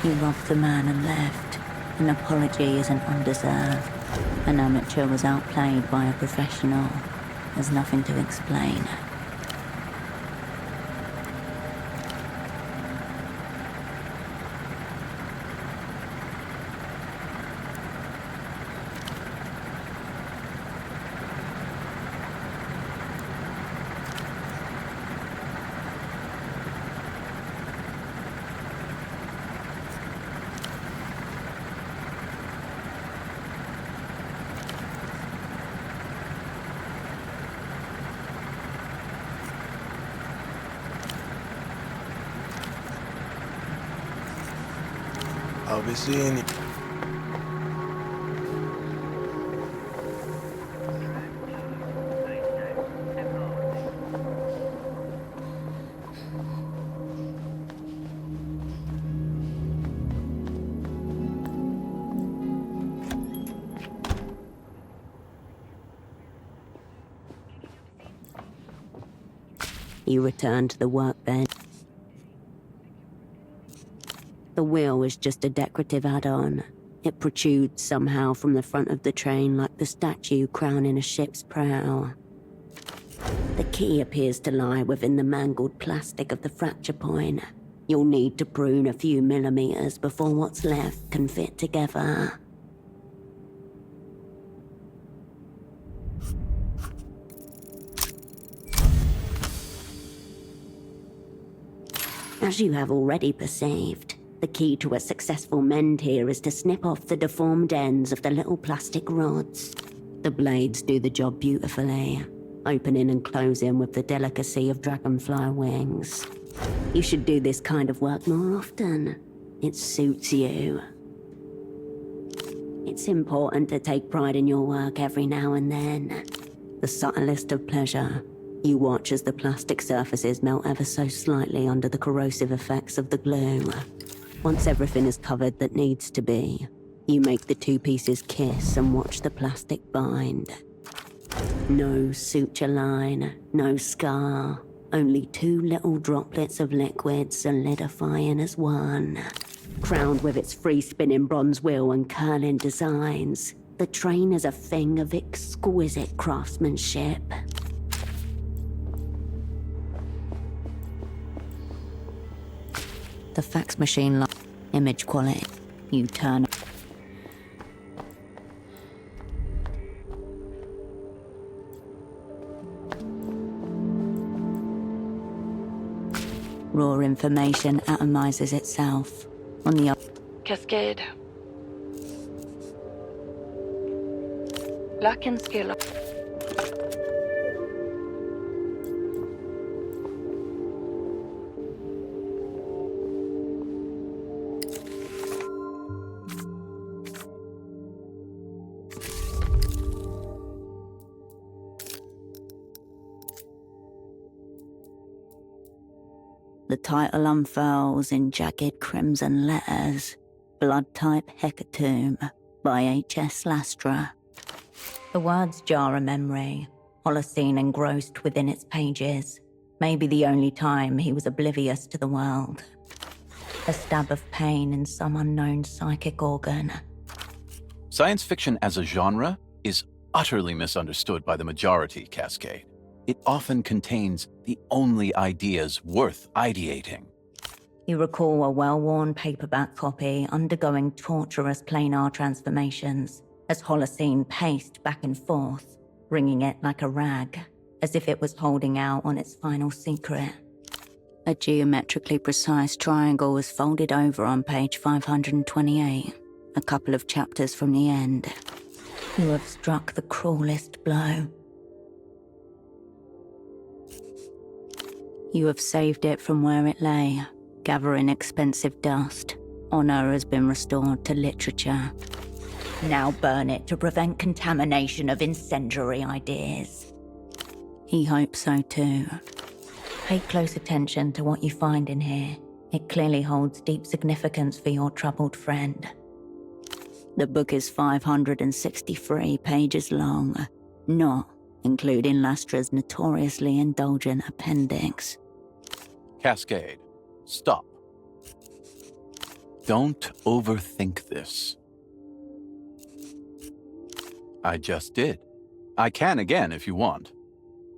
You robbed the man and left. An apology isn't undeserved. An amateur was outplayed by a professional. There's nothing to explain. I'll be seeing you. He returned to the workbench. The wheel was just a decorative add-on. It protrudes somehow from the front of the train like the statue crowning a ship's prow. The key appears to lie within the mangled plastic of the fracture point. You'll need to prune a few millimeters before what's left can fit together. As you have already perceived, the key to a successful mend here is to snip off the deformed ends of the little plastic rods. The blades do the job beautifully, opening and closing with the delicacy of dragonfly wings. You should do this kind of work more often. It suits you. It's important to take pride in your work every now and then. The subtlest of pleasure. You watch as the plastic surfaces melt ever so slightly under the corrosive effects of the glue. Once everything is covered that needs to be, you make the two pieces kiss and watch the plastic bind. No suture line, no scar, only two little droplets of liquid solidifying as one. Crowned with its free-spinning bronze wheel and curling designs, the train is a thing of exquisite craftsmanship. The fax machine image quality. You turn. Raw information atomizes itself. On the other. Cascade. Lock and scale up. The title unfurls in jagged crimson letters. Blood type Hecatomb by H.S. Lastra. The words jar a memory, Holocene engrossed within its pages. Maybe the only time he was oblivious to the world. A stab of pain in some unknown psychic organ. Science fiction as a genre is utterly misunderstood by the majority, Cascade. It often contains the only ideas worth ideating. You recall a well-worn paperback copy undergoing torturous planar transformations as Holocene paced back and forth, wringing it like a rag, as if it was holding out on its final secret. A geometrically precise triangle was folded over on page 528, a couple of chapters from the end. You have struck the cruelest blow. You have saved it from where it lay, gathering expensive dust. Honor has been restored to literature. Now burn it to prevent contamination of incendiary ideas. He hopes so too. Pay close attention to what you find in here. It clearly holds deep significance for your troubled friend. The book is 563 pages long, not including Lastra's notoriously indulgent appendix. Cascade, stop. Don't overthink this. I just did. I can again if you want.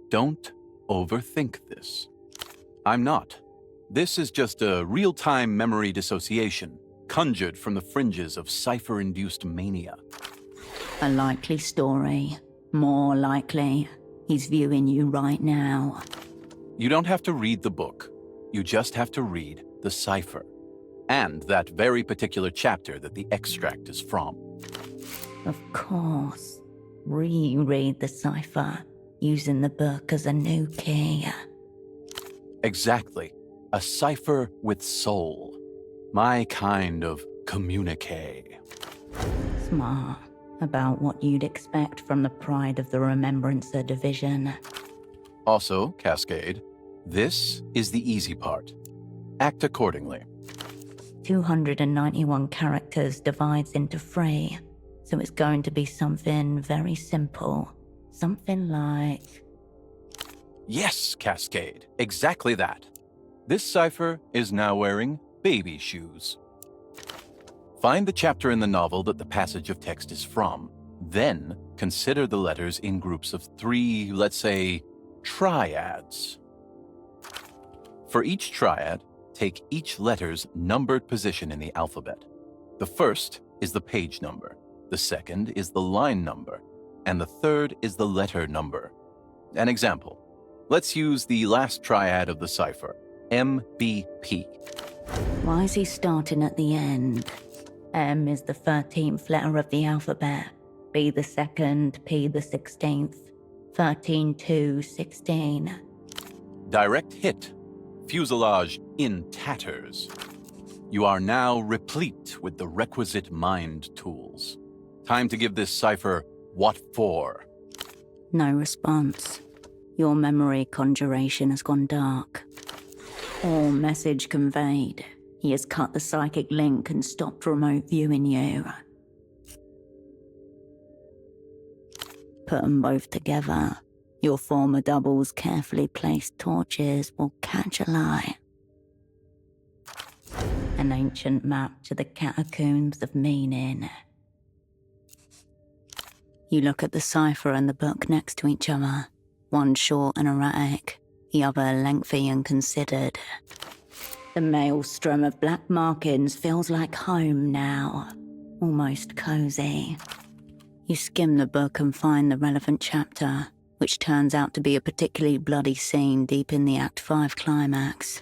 Don't overthink this. I'm not. This is just a real-time memory dissociation, conjured from the fringes of cipher-induced mania. A likely story. More likely. He's viewing you right now. You don't have to read the book. You just have to read the cipher. And that very particular chapter that the extract is from. Of course. Reread the cipher, using the book as a new key. Exactly. A cipher with soul. My kind of communique. Smart. About what you'd expect from the Pride of the Remembrancer division. Also, Cascade, this is the easy part. Act accordingly. 291 characters divides into 3, so it's going to be something very simple. Something like... Yes, Cascade, exactly that. This cipher is now wearing baby shoes. Find the chapter in the novel that the passage of text is from. Then consider the letters in groups of 3, let's say, triads. For each triad, take each letter's numbered position in the alphabet. The first is the page number, the second is the line number, and the third is the letter number. An example. Let's use the last triad of the cipher, MBP. Why is he starting at the end? M is the 13th letter of the alphabet, B the 2nd, P the 16th, 13, 2, 16. Direct hit. Fuselage in tatters. You are now replete with the requisite mind tools. Time to give this cipher what for. No response. Your memory conjuration has gone dark. All message conveyed. He has cut the psychic link and stopped remote viewing you. Put them both together. Your former double's carefully placed torches will catch a light. An ancient map to the catacombs of meaning. You look at the cipher and the book next to each other. One short and erratic, the other lengthy and considered. The maelstrom of black markings feels like home now, almost cozy. You skim the book and find the relevant chapter, which turns out to be a particularly bloody scene deep in the Act 5 climax.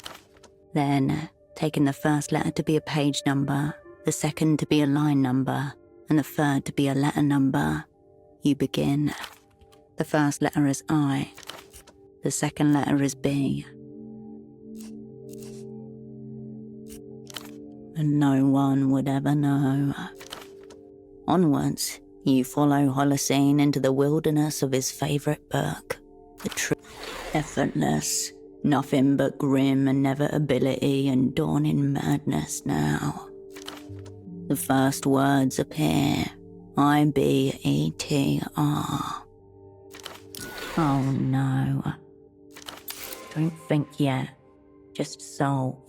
Then, taking the first letter to be a page number, the second to be a line number, and the third to be a letter number, you begin. The first letter is I. The second letter is B. And no one would ever know. Onwards, you follow Holocene into the wilderness of his favourite book, the truth. Effortless, nothing but grim inevitability and dawning madness now. The first words appear, IBETR. Oh no. Don't think yet, just solve.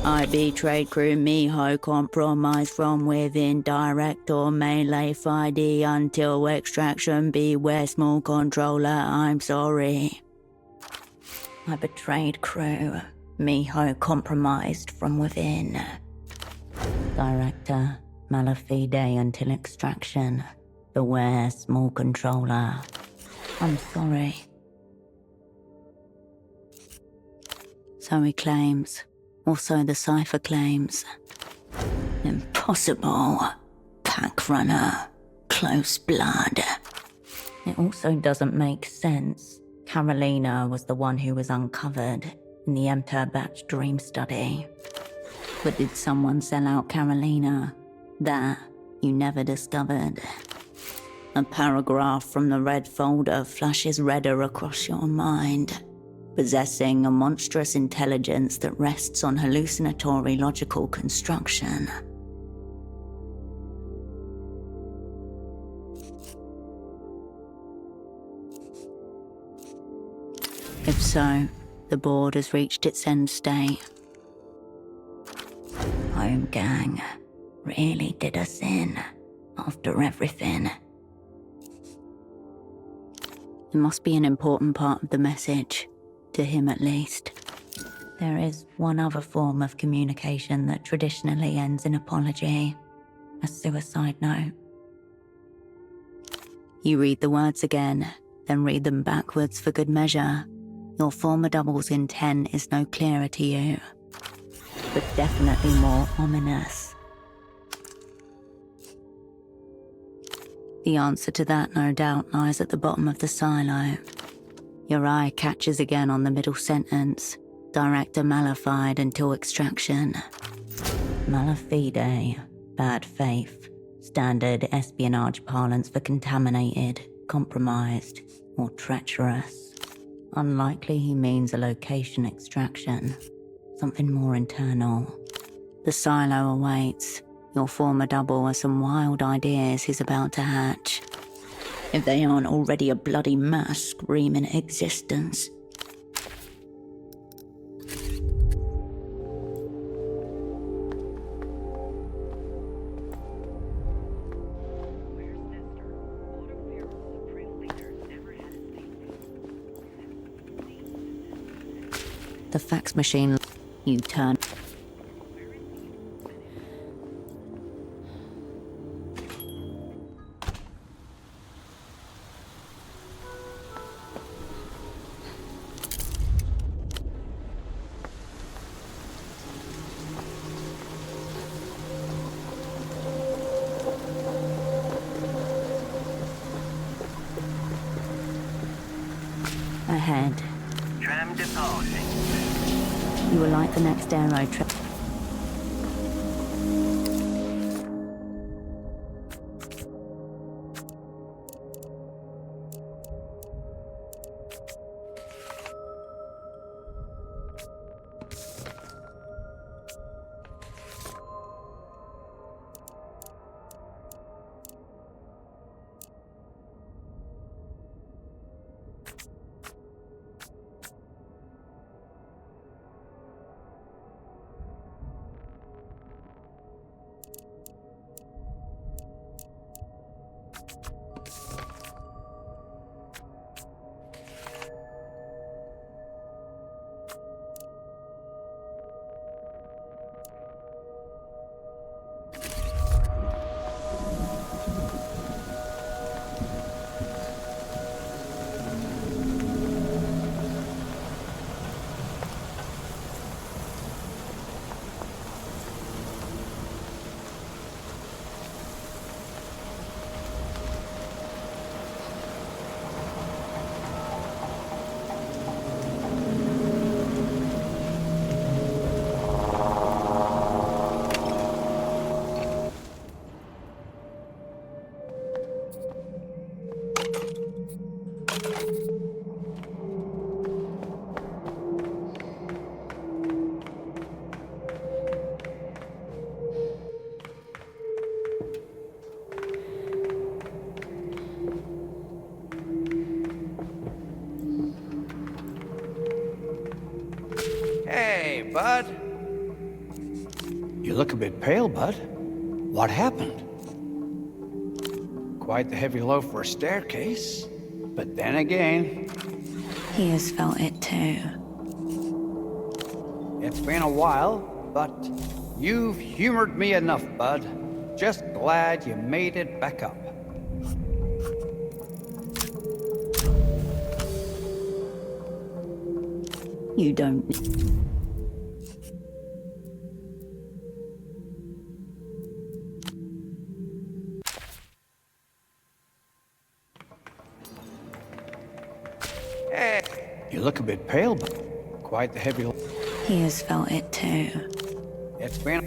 I betrayed crew Miho, compromise from within, direct or melee FID until extraction, beware small controller, I'm sorry. I betrayed crew, Miho compromised from within. Director, malafide until extraction, beware small controller, I'm sorry. So he claims. Also the cipher claims. Impossible. Pack runner. Close blood. It also doesn't make sense. Carolina was the one who was uncovered in the Emterbatch dream study. But did someone sell out Carolina? That you never discovered. A paragraph from the red folder flashes redder across your mind. Possessing a monstrous intelligence that rests on hallucinatory logical construction. If so, the board has reached its end state. Home gang really did us in after everything. It must be an important part of the message. To him at least. There is one other form of communication that traditionally ends in apology. A suicide note. You read the words again, then read them backwards for good measure. Your former double's intent is no clearer to you, but definitely more ominous. The answer to that, no doubt, lies at the bottom of the silo. Your eye catches again on the middle sentence. Director malified until extraction. Malafide, bad faith, standard espionage parlance for contaminated, compromised, or treacherous. Unlikely he means a location extraction, something more internal. The silo awaits. Your former double has some wild ideas he's about to hatch. If they aren't already a bloody mass screaming existence. The fax machine, you turn. Ahead. Tram departing. You will like the next aero trip. Hey, bud. You look a bit pale, bud. What happened? Quite the heavy load for a staircase. But then again, He has felt it too. it's been a while, but you've humored me enough, bud. Just glad you made it back up. You don't. Hey, you look a bit pale, but quite the heavy. He has felt it too. It's been.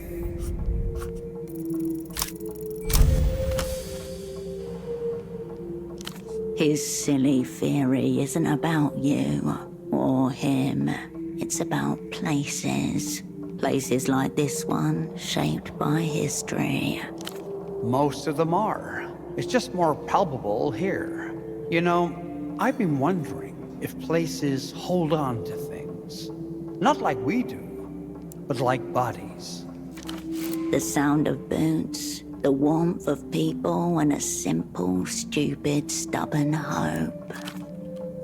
His silly theory isn't about you or him. It's about places. Places like this one, shaped by history. Most of them are. It's just more palpable here. You know, I've been wondering if places hold on to things. Not like we do, but like bodies. The sound of boots, the warmth of people, and a simple, stupid, stubborn hope.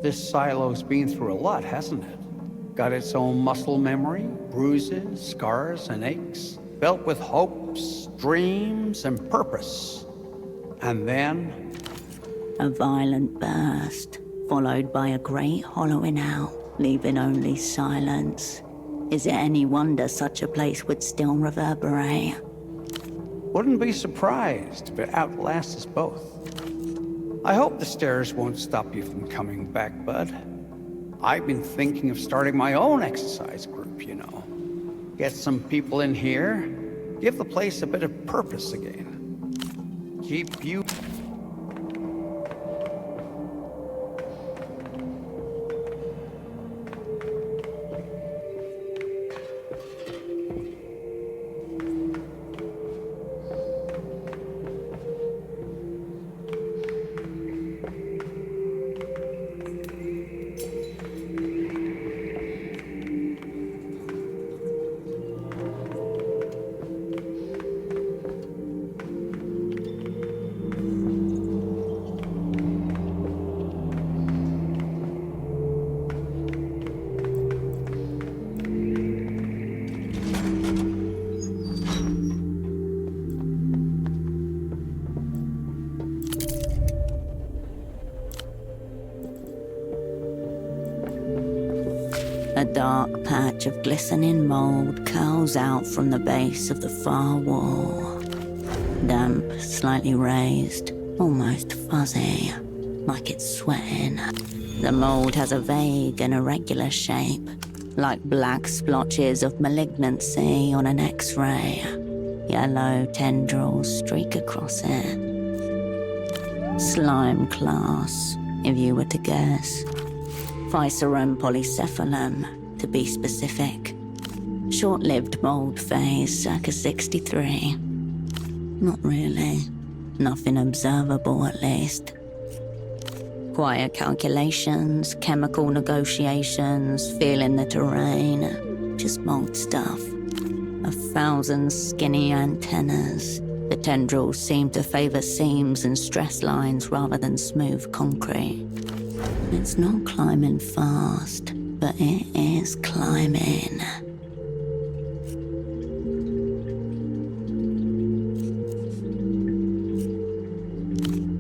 This silo's been through a lot, hasn't it? Got its own muscle memory, bruises, scars, and aches. Built with hopes, dreams, and purpose. And then... A violent burst, followed by a great hollowing out, leaving only silence. Is it any wonder such a place would still reverberate? Wouldn't be surprised if it outlasts us both. I hope the stairs won't stop you from coming back, bud. I've been thinking of starting my own exercise group, you know. Get some people in here, Give the place a bit of purpose again. Keep you... A dark patch of glistening mold curls out from the base of the far wall. Damp, slightly raised, almost fuzzy, like it's sweating. The mold has a vague and irregular shape, like black splotches of malignancy on an X-ray. Yellow tendrils streak across it. Slime class, if you were to guess. Viscerum polycephalum, to be specific. Short-lived mold phase, circa 63. Not really. Nothing observable, at least. Quiet calculations, chemical negotiations, feeling the terrain. Just mold stuff. 1,000 skinny antennas. The tendrils seem to favor seams and stress lines rather than smooth concrete. It's not climbing fast, but it is climbing.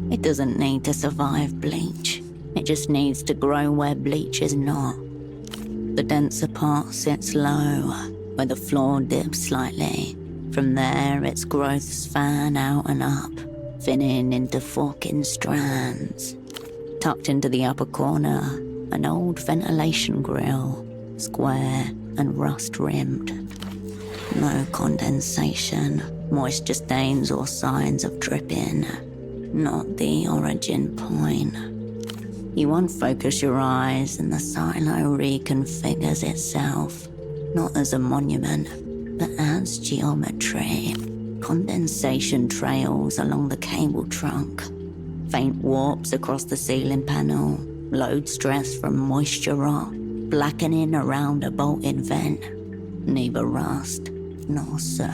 It doesn't need to survive bleach. It just needs to grow where bleach is not. The denser part sits low, where the floor dips slightly. From there, its growths fan out and up, thinning into forking strands. Tucked into the upper corner, an old ventilation grill, square and rust-rimmed. No condensation, moisture stains or signs of dripping. Not the origin point. You unfocus your eyes and the silo reconfigures itself, not as a monument, but as geometry. Condensation trails along the cable trunk. Faint warps across the ceiling panel, load stress from moisture rot, blackening around a bolted vent. Neither rust nor soot.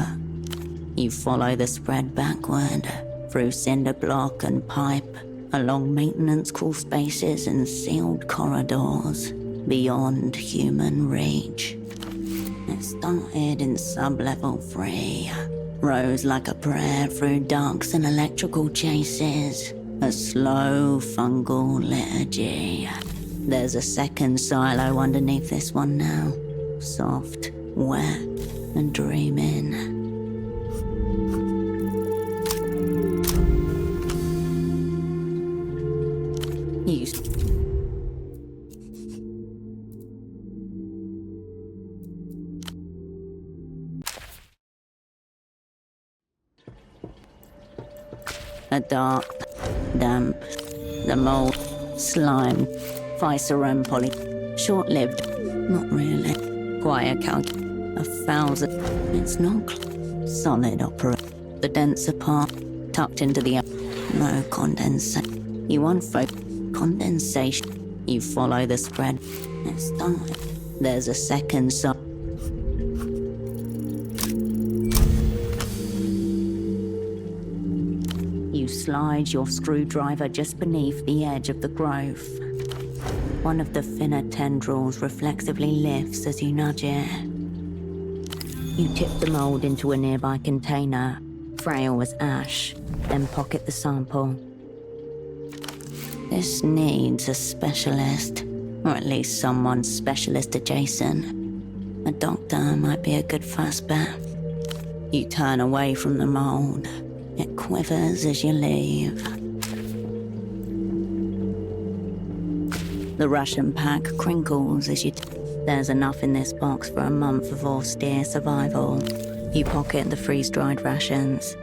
You follow the spread backward, through cinder block and pipe, along maintenance crawl spaces and sealed corridors, beyond human reach. It started in sub-level 3, rose like a prayer through darks and electrical chases. A slow fungal liturgy. There's a second silo underneath this one now. Soft, wet, and dreaming. You... A dark, damp, the mold, slime, viscerum poly, short-lived, not really. Quiet calc, 1,000. It's not solid opera. The denser part, tucked into the no condensation. You unfocus condensation. You follow the spread. It's done. There's a second side. You slide your screwdriver just beneath the edge of the growth. One of the thinner tendrils reflexively lifts as you nudge it. You tip the mold into a nearby container, frail as ash, then pocket the sample. This needs a specialist, or at least someone specialist adjacent. A doctor might be a good first bet. You turn away from the mold. It quivers as you leave. The Russian pack crinkles as you... There's enough in this box for a month of austere survival. You pocket the freeze-dried rations.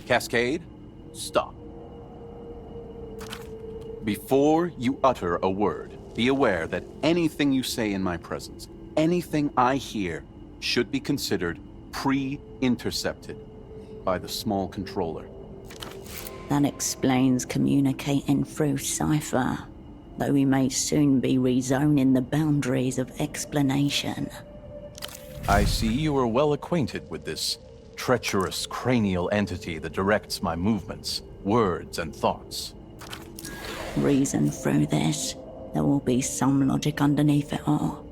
Cascade, stop. Before you utter a word, be aware that anything you say in my presence, anything I hear, should be considered pre-intercepted by the small controller. That explains communicating through cipher, though we may soon be rezoning the boundaries of explanation. I see you are well acquainted with this treacherous cranial entity that directs my movements, words, and thoughts. Reason through this, there will be some logic underneath it all.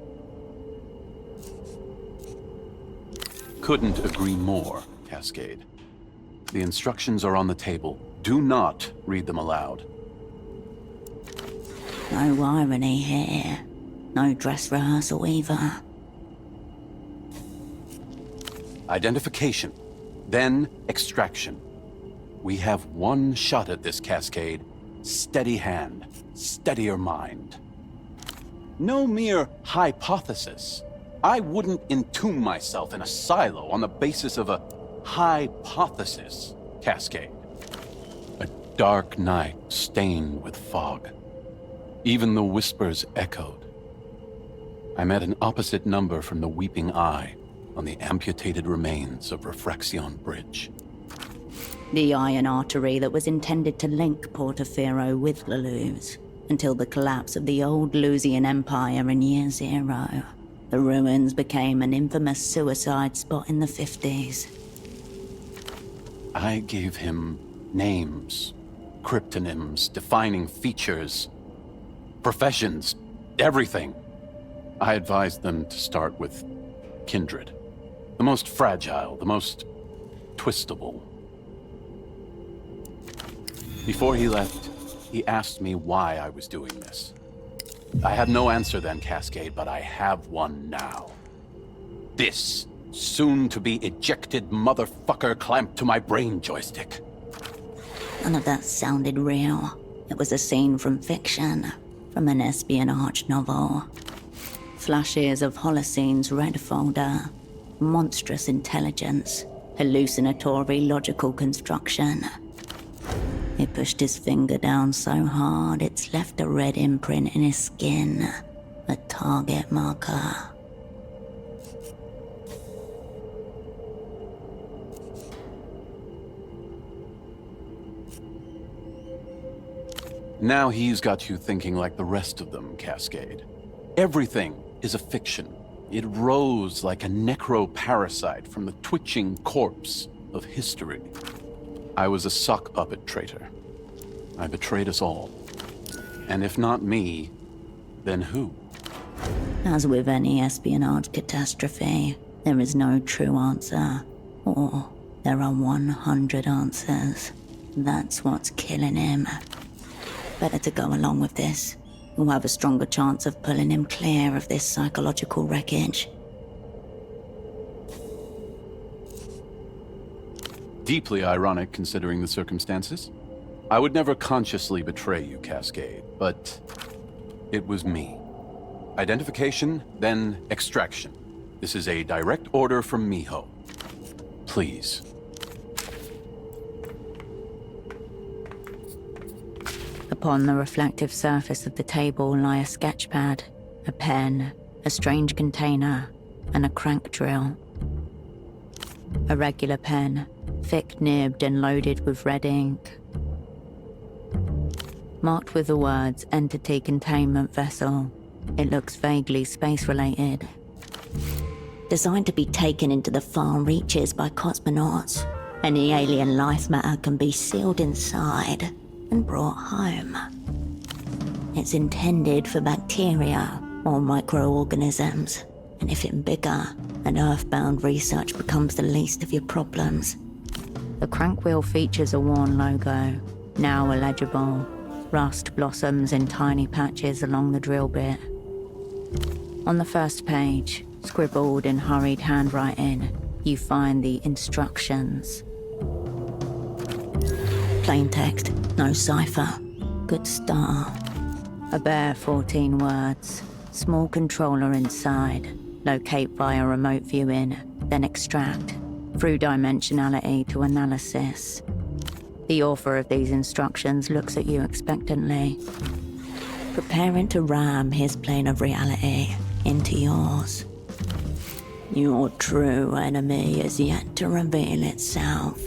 Couldn't agree more, Cascade. The instructions are on the table. Do not read them aloud. No irony here. No dress rehearsal either. Identification, then extraction. We have one shot at this, Cascade. Steady hand, steadier mind. No mere hypothesis. I wouldn't entomb myself in a silo on the basis of a hypothesis, Cascade. A dark night stained with fog. Even the whispers echoed. I'm at an opposite number from the Weeping Eye, on the amputated remains of Refraction Bridge. The iron artery that was intended to link Portofino with Leluz until the collapse of the old Lusian Empire in Year Zero. The ruins became an infamous suicide spot in the 50s. I gave him names, cryptonyms, defining features, professions, everything. I advised them to start with kindred. The most fragile, the most twistable. Before he left, he asked me why I was doing this. I had no answer then, Cascade, but I have one now. This soon-to-be ejected motherfucker clamped to my brain joystick. None of that sounded real. It was a scene from fiction, from an espionage novel. Flashes of Holocene's red folder. Monstrous intelligence. Hallucinatory logical construction. He pushed his finger down so hard it's left a red imprint in his skin. A target marker. Now he's got you thinking like the rest of them, Cascade. Everything is a fiction. It rose like a necro-parasite from the twitching corpse of history. I was a sock puppet traitor. I betrayed us all. And if not me, then who? As with any espionage catastrophe, there is no true answer. Or there are 100 answers. That's what's killing him. Better to go along with this. We'll have a stronger chance of pulling him clear of this psychological wreckage. Deeply ironic considering the circumstances. I would never consciously betray you, Cascade, but it was me. Identification, then extraction. This is a direct order from Miho. Please. Upon the reflective surface of the table lie a sketchpad, a pen, a strange container, and a crank drill. A regular pen, thick-nibbed and loaded with red ink. Marked with the words Entity Containment Vessel, it looks vaguely space-related. designed to be taken into the far reaches by cosmonauts. Any alien life matter can be sealed inside and brought home. It's intended for bacteria or microorganisms, and if in bigger, an Earthbound research becomes the least of your problems. The crankwheel features a worn logo, now illegible. Rust blossoms in tiny patches along the drill bit. On the first page, scribbled in hurried handwriting, you find the instructions. Plain text, no cipher. Good start. A bare 14 words. Small controller inside. Locate via remote viewing, then extract. Through dimensionality to analysis. The author of these instructions looks at you expectantly, preparing to ram his plane of reality into yours. Your true enemy is yet to reveal itself.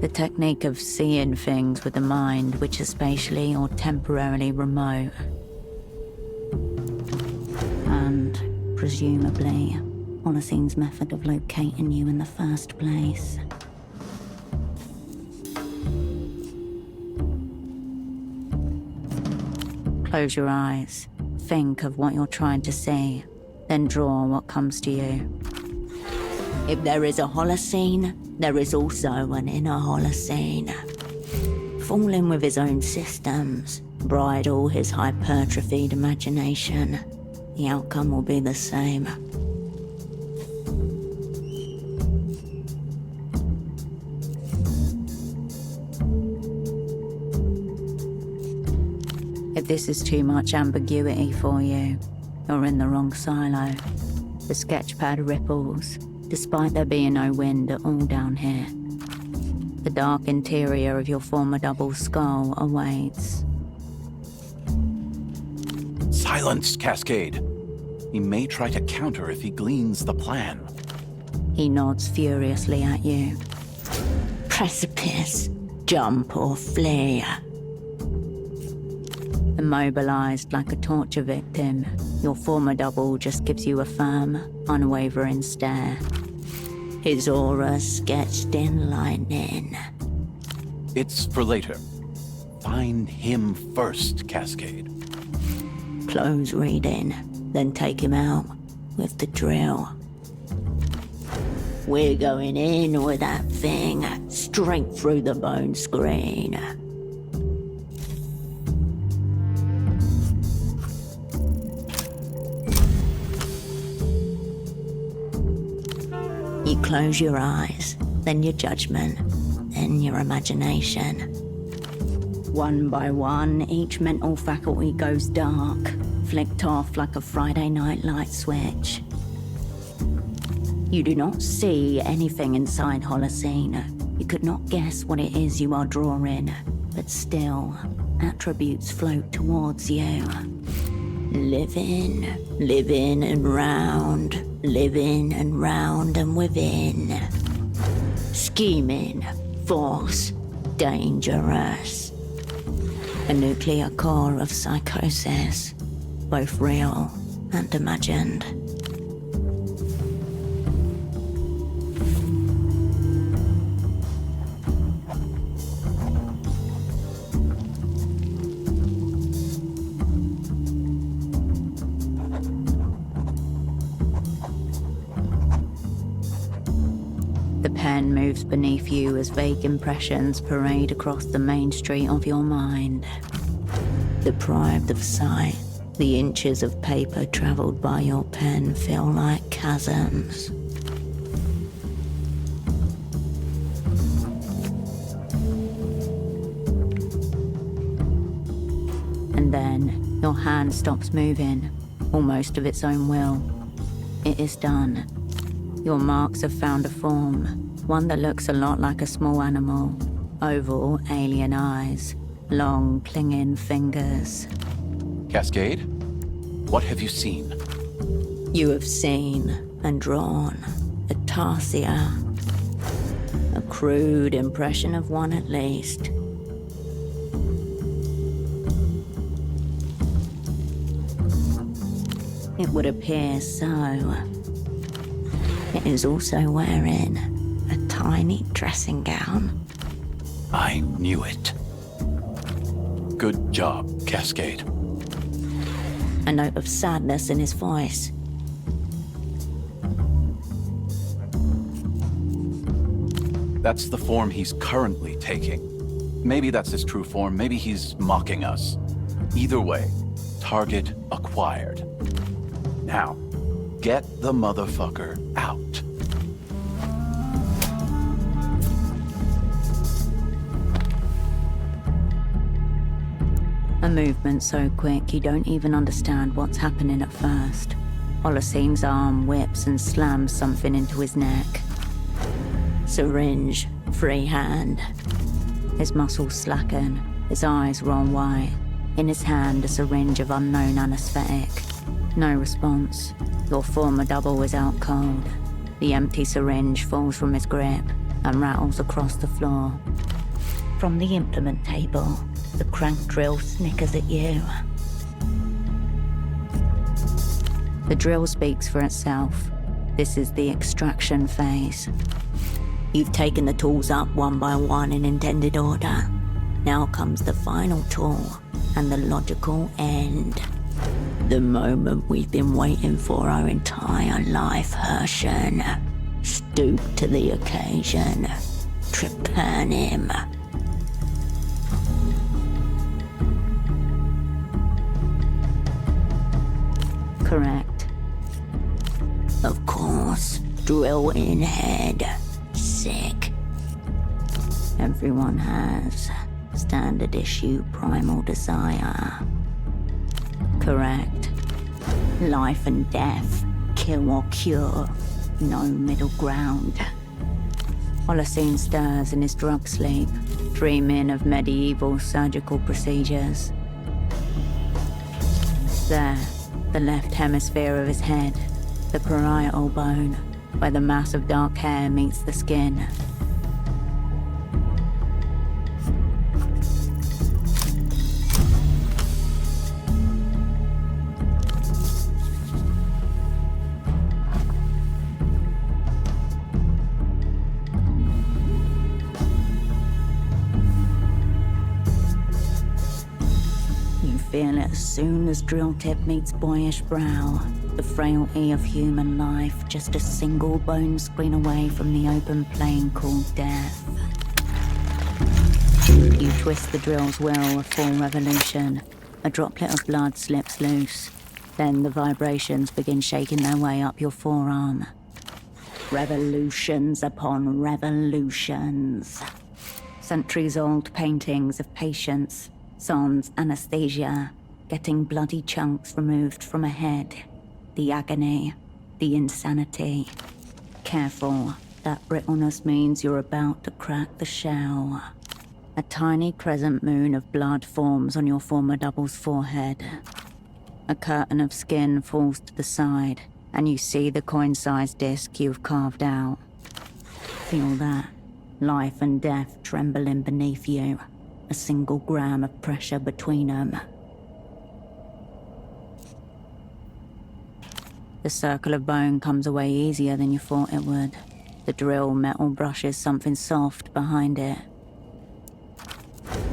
The technique of seeing things with the mind which is spatially or temporarily remote. And, presumably, Holoclene's method of locating you in the first place. Close your eyes. Think of what you're trying to see. Then draw what comes to you. If there is a Holocene, there is also an inner Holocene. Fall in with his own systems. Bridle his hypertrophied imagination. The outcome will be the same. If this is too much ambiguity for you, you're in the wrong silo. The sketchpad ripples, despite there being no wind at all down here. The dark interior of your former double skull awaits. Silence, Cascade. He may try to counter if he gleans the plan. He nods furiously at you. Precipice, jump or flee. Immobilized like a torture victim, your former double just gives you a firm, unwavering stare. His aura sketched in lightning. It's for later. Find him first, Cascade. Close reading, then take him out with the drill. We're going in with that thing, straight through the bone screen. You close your eyes, then your judgment, then your imagination. One by one, each mental faculty goes dark, flicked off like a Friday night light switch. You do not see anything inside Holocene. You could not guess what it is you are drawing, but still, attributes float towards you. Living and round, living and round and within. Scheming, force, dangerous. A nuclear core of psychosis, both real and imagined. The pen moves beneath you as vague impressions parade across the main street of your mind. Deprived of sight, the inches of paper traveled by your pen feel like chasms. And then, your hand stops moving, almost of its own will. It is done. Your marks have found a form, one that looks a lot like a small animal. Oval, alien eyes, long, clinging fingers. Cascade, what have you seen? You have seen and drawn a tarsia. A crude impression of one at least. It would appear so. It is also wearing a tiny dressing gown. I knew it. Good job, Cascade. A note of sadness in his voice. That's the form he's currently taking. Maybe that's his true form, maybe he's mocking us. Either way, target acquired. Now, get the motherfucker out. A movement so quick you don't even understand what's happening at first. Holocene's arm whips and slams something into his neck. Syringe, free hand. His muscles slacken, his eyes roll wide. In his hand, a syringe of unknown anesthetic. No response. Your former double is out cold. The empty syringe falls from his grip and rattles across the floor. From the implement table, the crank drill snickers at you. The drill speaks for itself. This is the extraction phase. You've taken the tools up one by one in intended order. Now comes the final tool and the logical end. The moment we've been waiting for our entire life, Herschen. Stoop to the occasion. Trepan him. Correct. Of course. Drill in head. Sick. Everyone has standard issue primal desire. Correct. Life and death. Kill or cure. No middle ground. Holocene stirs in his drug sleep, dreaming of medieval surgical procedures. There, the left hemisphere of his head, the parietal bone, where the mass of dark hair meets the skin. You feel it as soon as drill tip meets boyish brow. The frailty of human life, just a single bone screen away from the open plain called death. You twist the drill's wheel a full revolution. A droplet of blood slips loose. Then the vibrations begin shaking their way up your forearm. Revolutions upon revolutions. Centuries-old paintings of patients, sans anesthesia, getting bloody chunks removed from a head. The agony, the insanity. Careful, that brittleness means you're about to crack the shell. A tiny crescent moon of blood forms on your former double's forehead. A curtain of skin falls to the side, and you see the coin-sized disc you've carved out. Feel that, life and death trembling beneath you. A single gram of pressure between them. The circle of bone comes away easier than you thought it would. The drill metal brushes something soft behind it.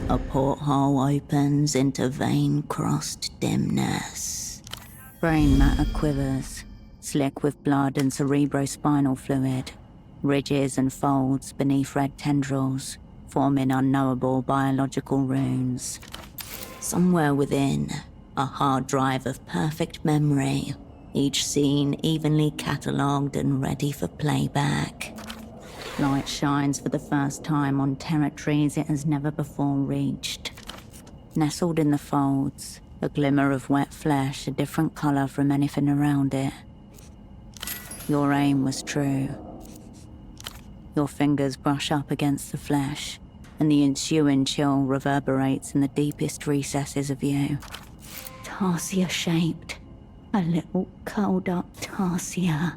A porthole opens into vein-crossed dimness. Brain matter quivers, slick with blood and cerebrospinal fluid. Ridges and folds beneath red tendrils, forming unknowable biological runes. Somewhere within, a hard drive of perfect memory. Each scene evenly catalogued and ready for playback. Light shines for the first time on territories it has never before reached. Nestled in the folds, a glimmer of wet flesh, a different color from anything around it. Your aim was true. Your fingers brush up against the flesh, and the ensuing chill reverberates in the deepest recesses of you. Tarsier-shaped. A little curled-up tarsier.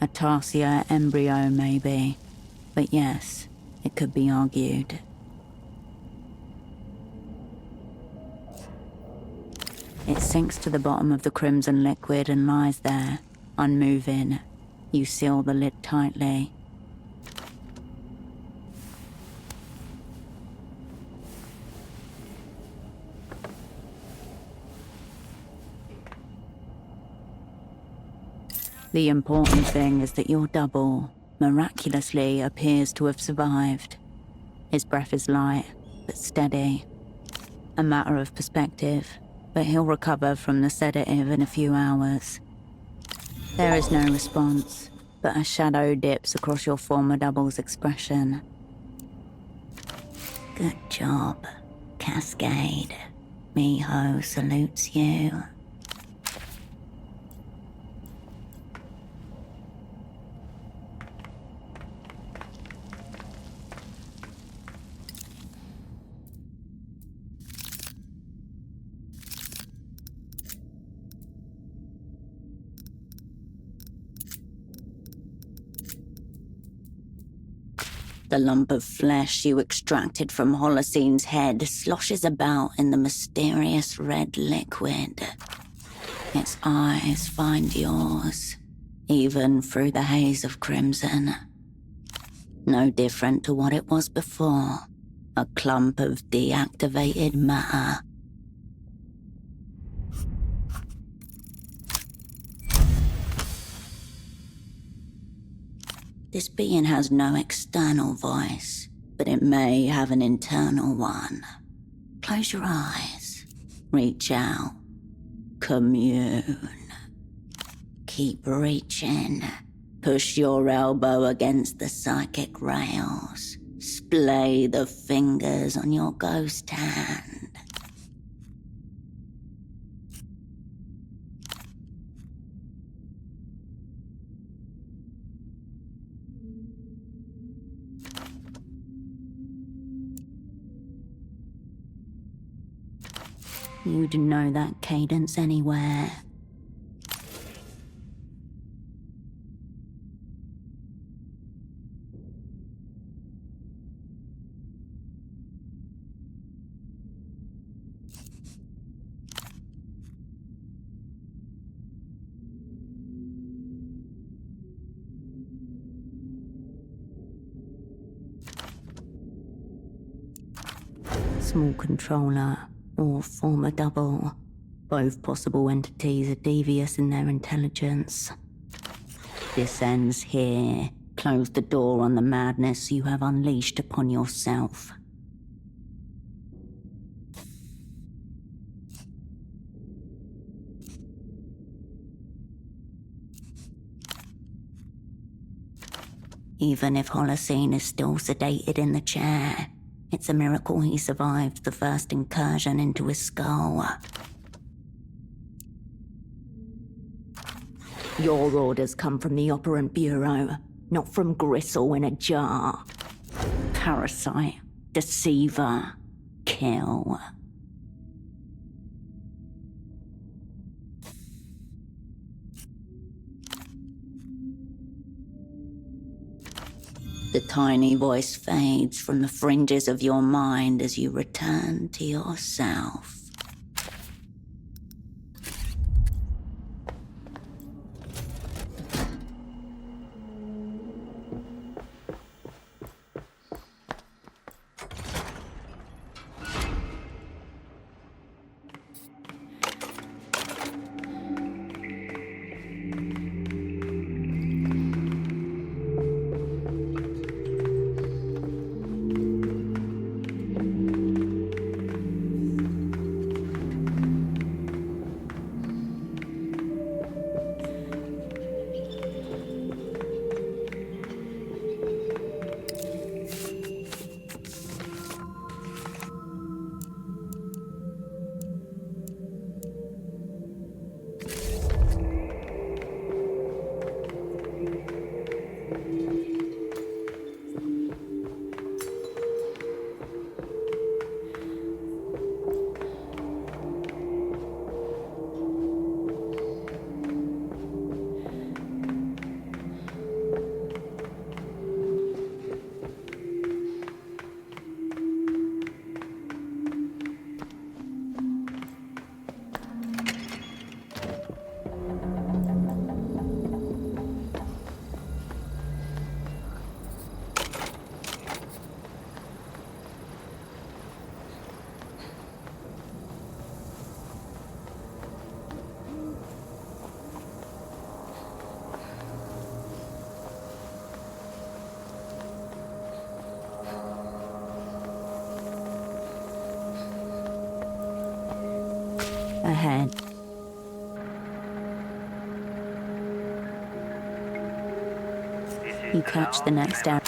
A tarsier embryo, maybe. But yes, it could be argued. It sinks to the bottom of the crimson liquid and lies there, Unmoving, you seal the lid tightly. The important thing is that your double, miraculously, appears to have survived. His breath is light, but steady. A matter of perspective, but he'll recover from the sedative in a few hours. There is no response, but a shadow dips across your former double's expression. Good job, Cascade. Miho salutes you. The lump of flesh you extracted from Holocene's head sloshes about in the mysterious red liquid. Its eyes find yours, even through the haze of crimson. No different to what it was before, a clump of deactivated matter. This being has no external voice, but it may have an internal one. Close your eyes. Reach out. Commune. Keep reaching. Push your elbow against the psychic rails. Splay the fingers on your ghost hand. You'd know that cadence anywhere. Small controller. Or former double. Both possible entities are devious in their intelligence. This ends here. Close the door on the madness you have unleashed upon yourself. Even if Holocene is still sedated in the chair, it's a miracle he survived the first incursion into his skull. Your orders come from the Operant Bureau, not from gristle in a jar. Parasite, deceiver, kill. The tiny voice fades from the fringes of your mind as you return to yourself. ahead. You catch the next arrow.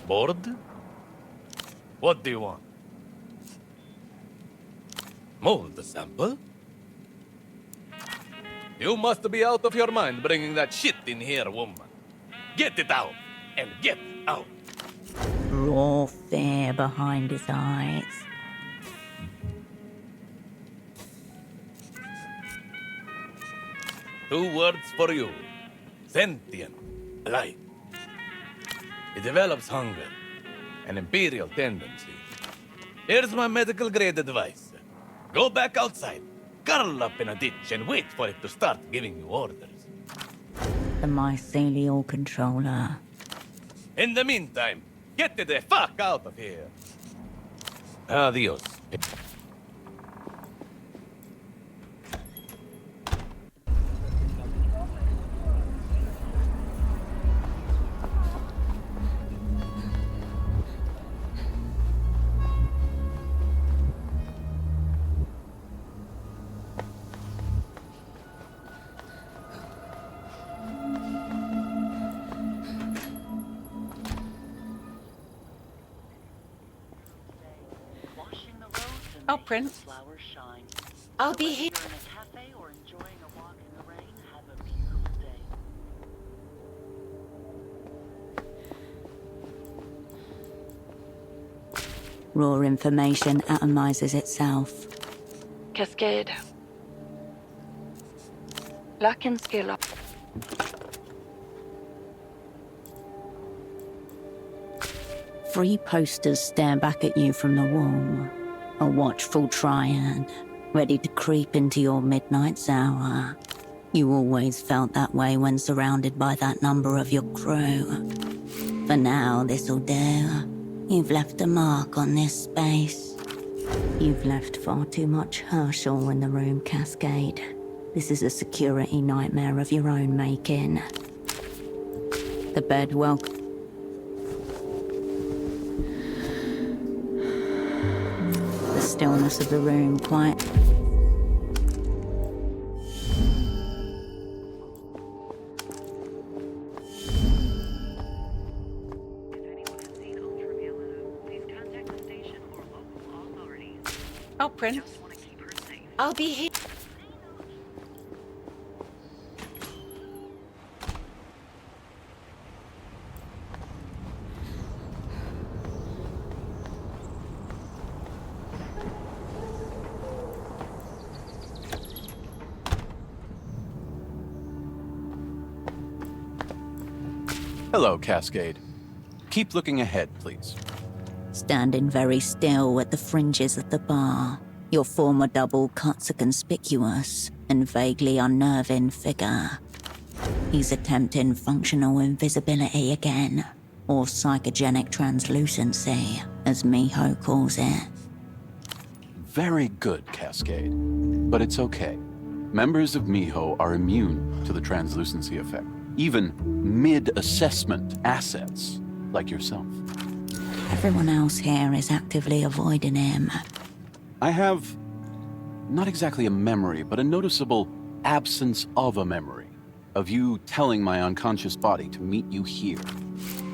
Bored? What do you want? Mold sample? You must be out of your mind bringing that shit in here, woman. Get it out, and get out. Raw fear behind his eyes. Two words for you. Sentient. Life. It develops hunger. An imperial tendency. Here's my medical grade advice. Go back outside. Curl up in a ditch and wait for it to start giving you orders. The mycelial controller. In the meantime, get the fuck out of here. Adios. Oh, Prince. I'll be here. Raw information atomizes itself. Cascade. Lock and scale up. Three posters stare back at you from the wall. A watchful triad, ready to creep into your midnight hour. You always felt that way when surrounded by that number of your crew. For now, this'll do. You've left a mark on this space. You've left far too much Herschel in the room, Cascade. This is a security nightmare of your own making. The bed welcome. The stillness of the room quiet. Oh, Prince. I'll be here. Hello, Cascade. Keep looking ahead, please. Standing very still at the fringes of the bar, your former double cuts a conspicuous and vaguely unnerving figure. He's attempting functional invisibility again, or psychogenic translucency, as Miho calls it. Very good, Cascade. But it's okay. Members of Miho are immune to the translucency effect. Even mid-assessment assets, like yourself. Everyone else here is actively avoiding him. I have not exactly a memory, but a noticeable absence of a memory of you telling my unconscious body to meet you here.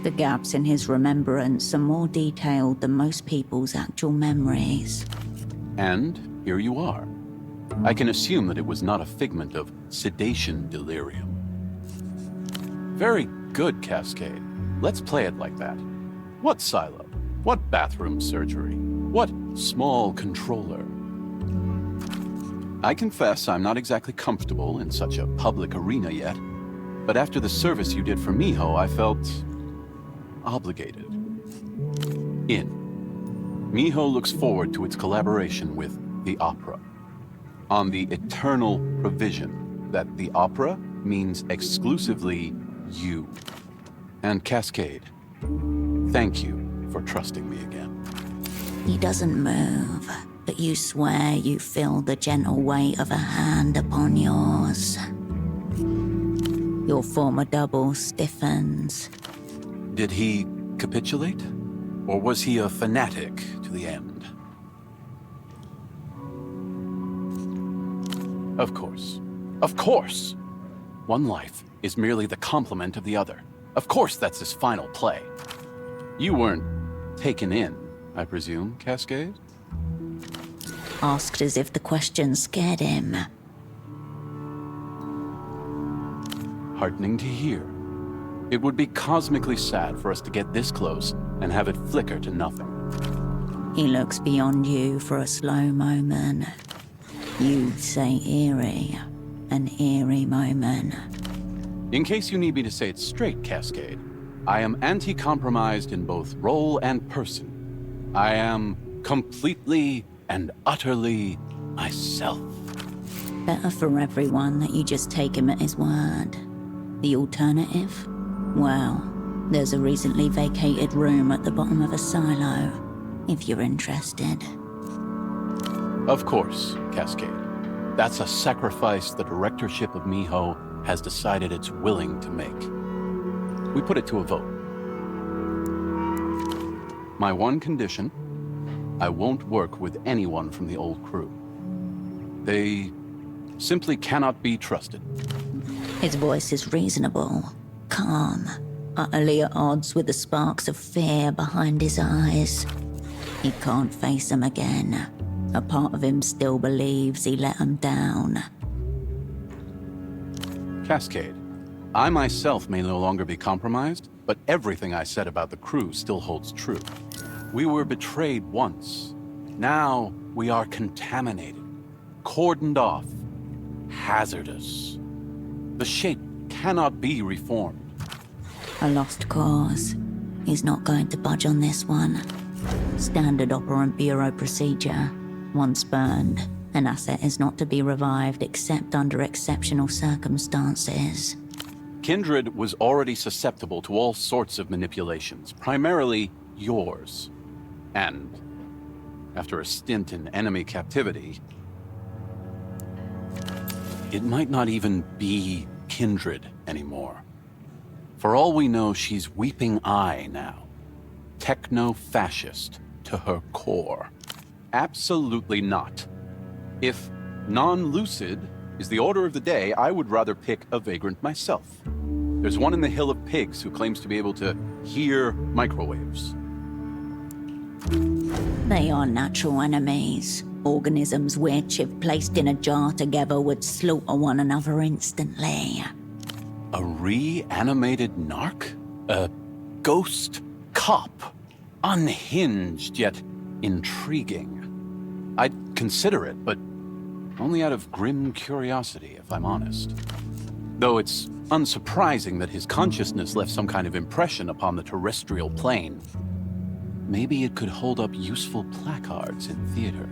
The gaps in his remembrance are more detailed than most people's actual memories. And here you are. I can assume that it was not a figment of sedation delirium. Very good, Cascade. Let's play it like that. What silo? What bathroom surgery? What small controller? I confess I'm not exactly comfortable in such a public arena yet, but after the service you did for Miho, I felt obligated. Miho looks forward to its collaboration with the opera, on the eternal provision that the opera means exclusively you. And Cascade, thank you for trusting me again. He doesn't move, but you swear you feel the gentle weight of a hand upon yours. Your former double stiffens. Did he capitulate? Or was he a fanatic to the end? Of course. Of course! One life is merely the complement of the other. Of course that's his final play. You weren't taken in, I presume, Cascade? Asked as if the question scared him. Heartening to hear. It would be cosmically sad for us to get this close and have it flicker to nothing. He looks beyond you for a slow moment. You'd say eerie. An eerie moment. In case you need me to say it straight, Cascade, I am anti-compromised in both role and person. I am completely and utterly myself. Better for everyone that you just take him at his word. The alternative? Well, there's a recently vacated room at the bottom of a silo, if you're interested. Of course, Cascade. That's a sacrifice the directorship of Miho has decided it's willing to make. We put it to a vote. My one condition, I won't work with anyone from the old crew. They simply cannot be trusted. His voice is reasonable, calm, utterly at odds with the sparks of fear behind his eyes. He can't face them again. A part of him still believes he let them down. Cascade, I myself may no longer be compromised, but everything I said about the crew still holds true. We were betrayed once. Now we are contaminated, cordoned off, hazardous. The shape cannot be reformed. A lost cause. He's not going to budge on this one. Standard Operant Bureau procedure. Once burned, an asset is not to be revived except under exceptional circumstances. Kindred was already susceptible to all sorts of manipulations, primarily yours. And after a stint in enemy captivity, it might not even be Kindred anymore. For all we know, she's Weeping Eye now. Techno-fascist to her core. Absolutely not. If non-lucid is the order of the day, I would rather pick a vagrant myself. There's one in the Hill of Pigs who claims to be able to hear microwaves. They are natural enemies. Organisms which, if placed in a jar together, would slaughter one another instantly. A reanimated narc? A ghost cop? Unhinged, yet intriguing. I'd consider it, but only out of grim curiosity, if I'm honest. Though it's unsurprising that his consciousness left some kind of impression upon the terrestrial plane. Maybe it could hold up useful placards in theater.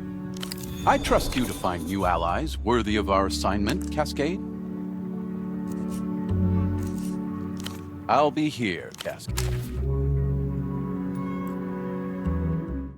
I trust you to find new allies worthy of our assignment, Cascade. I'll be here, Cascade.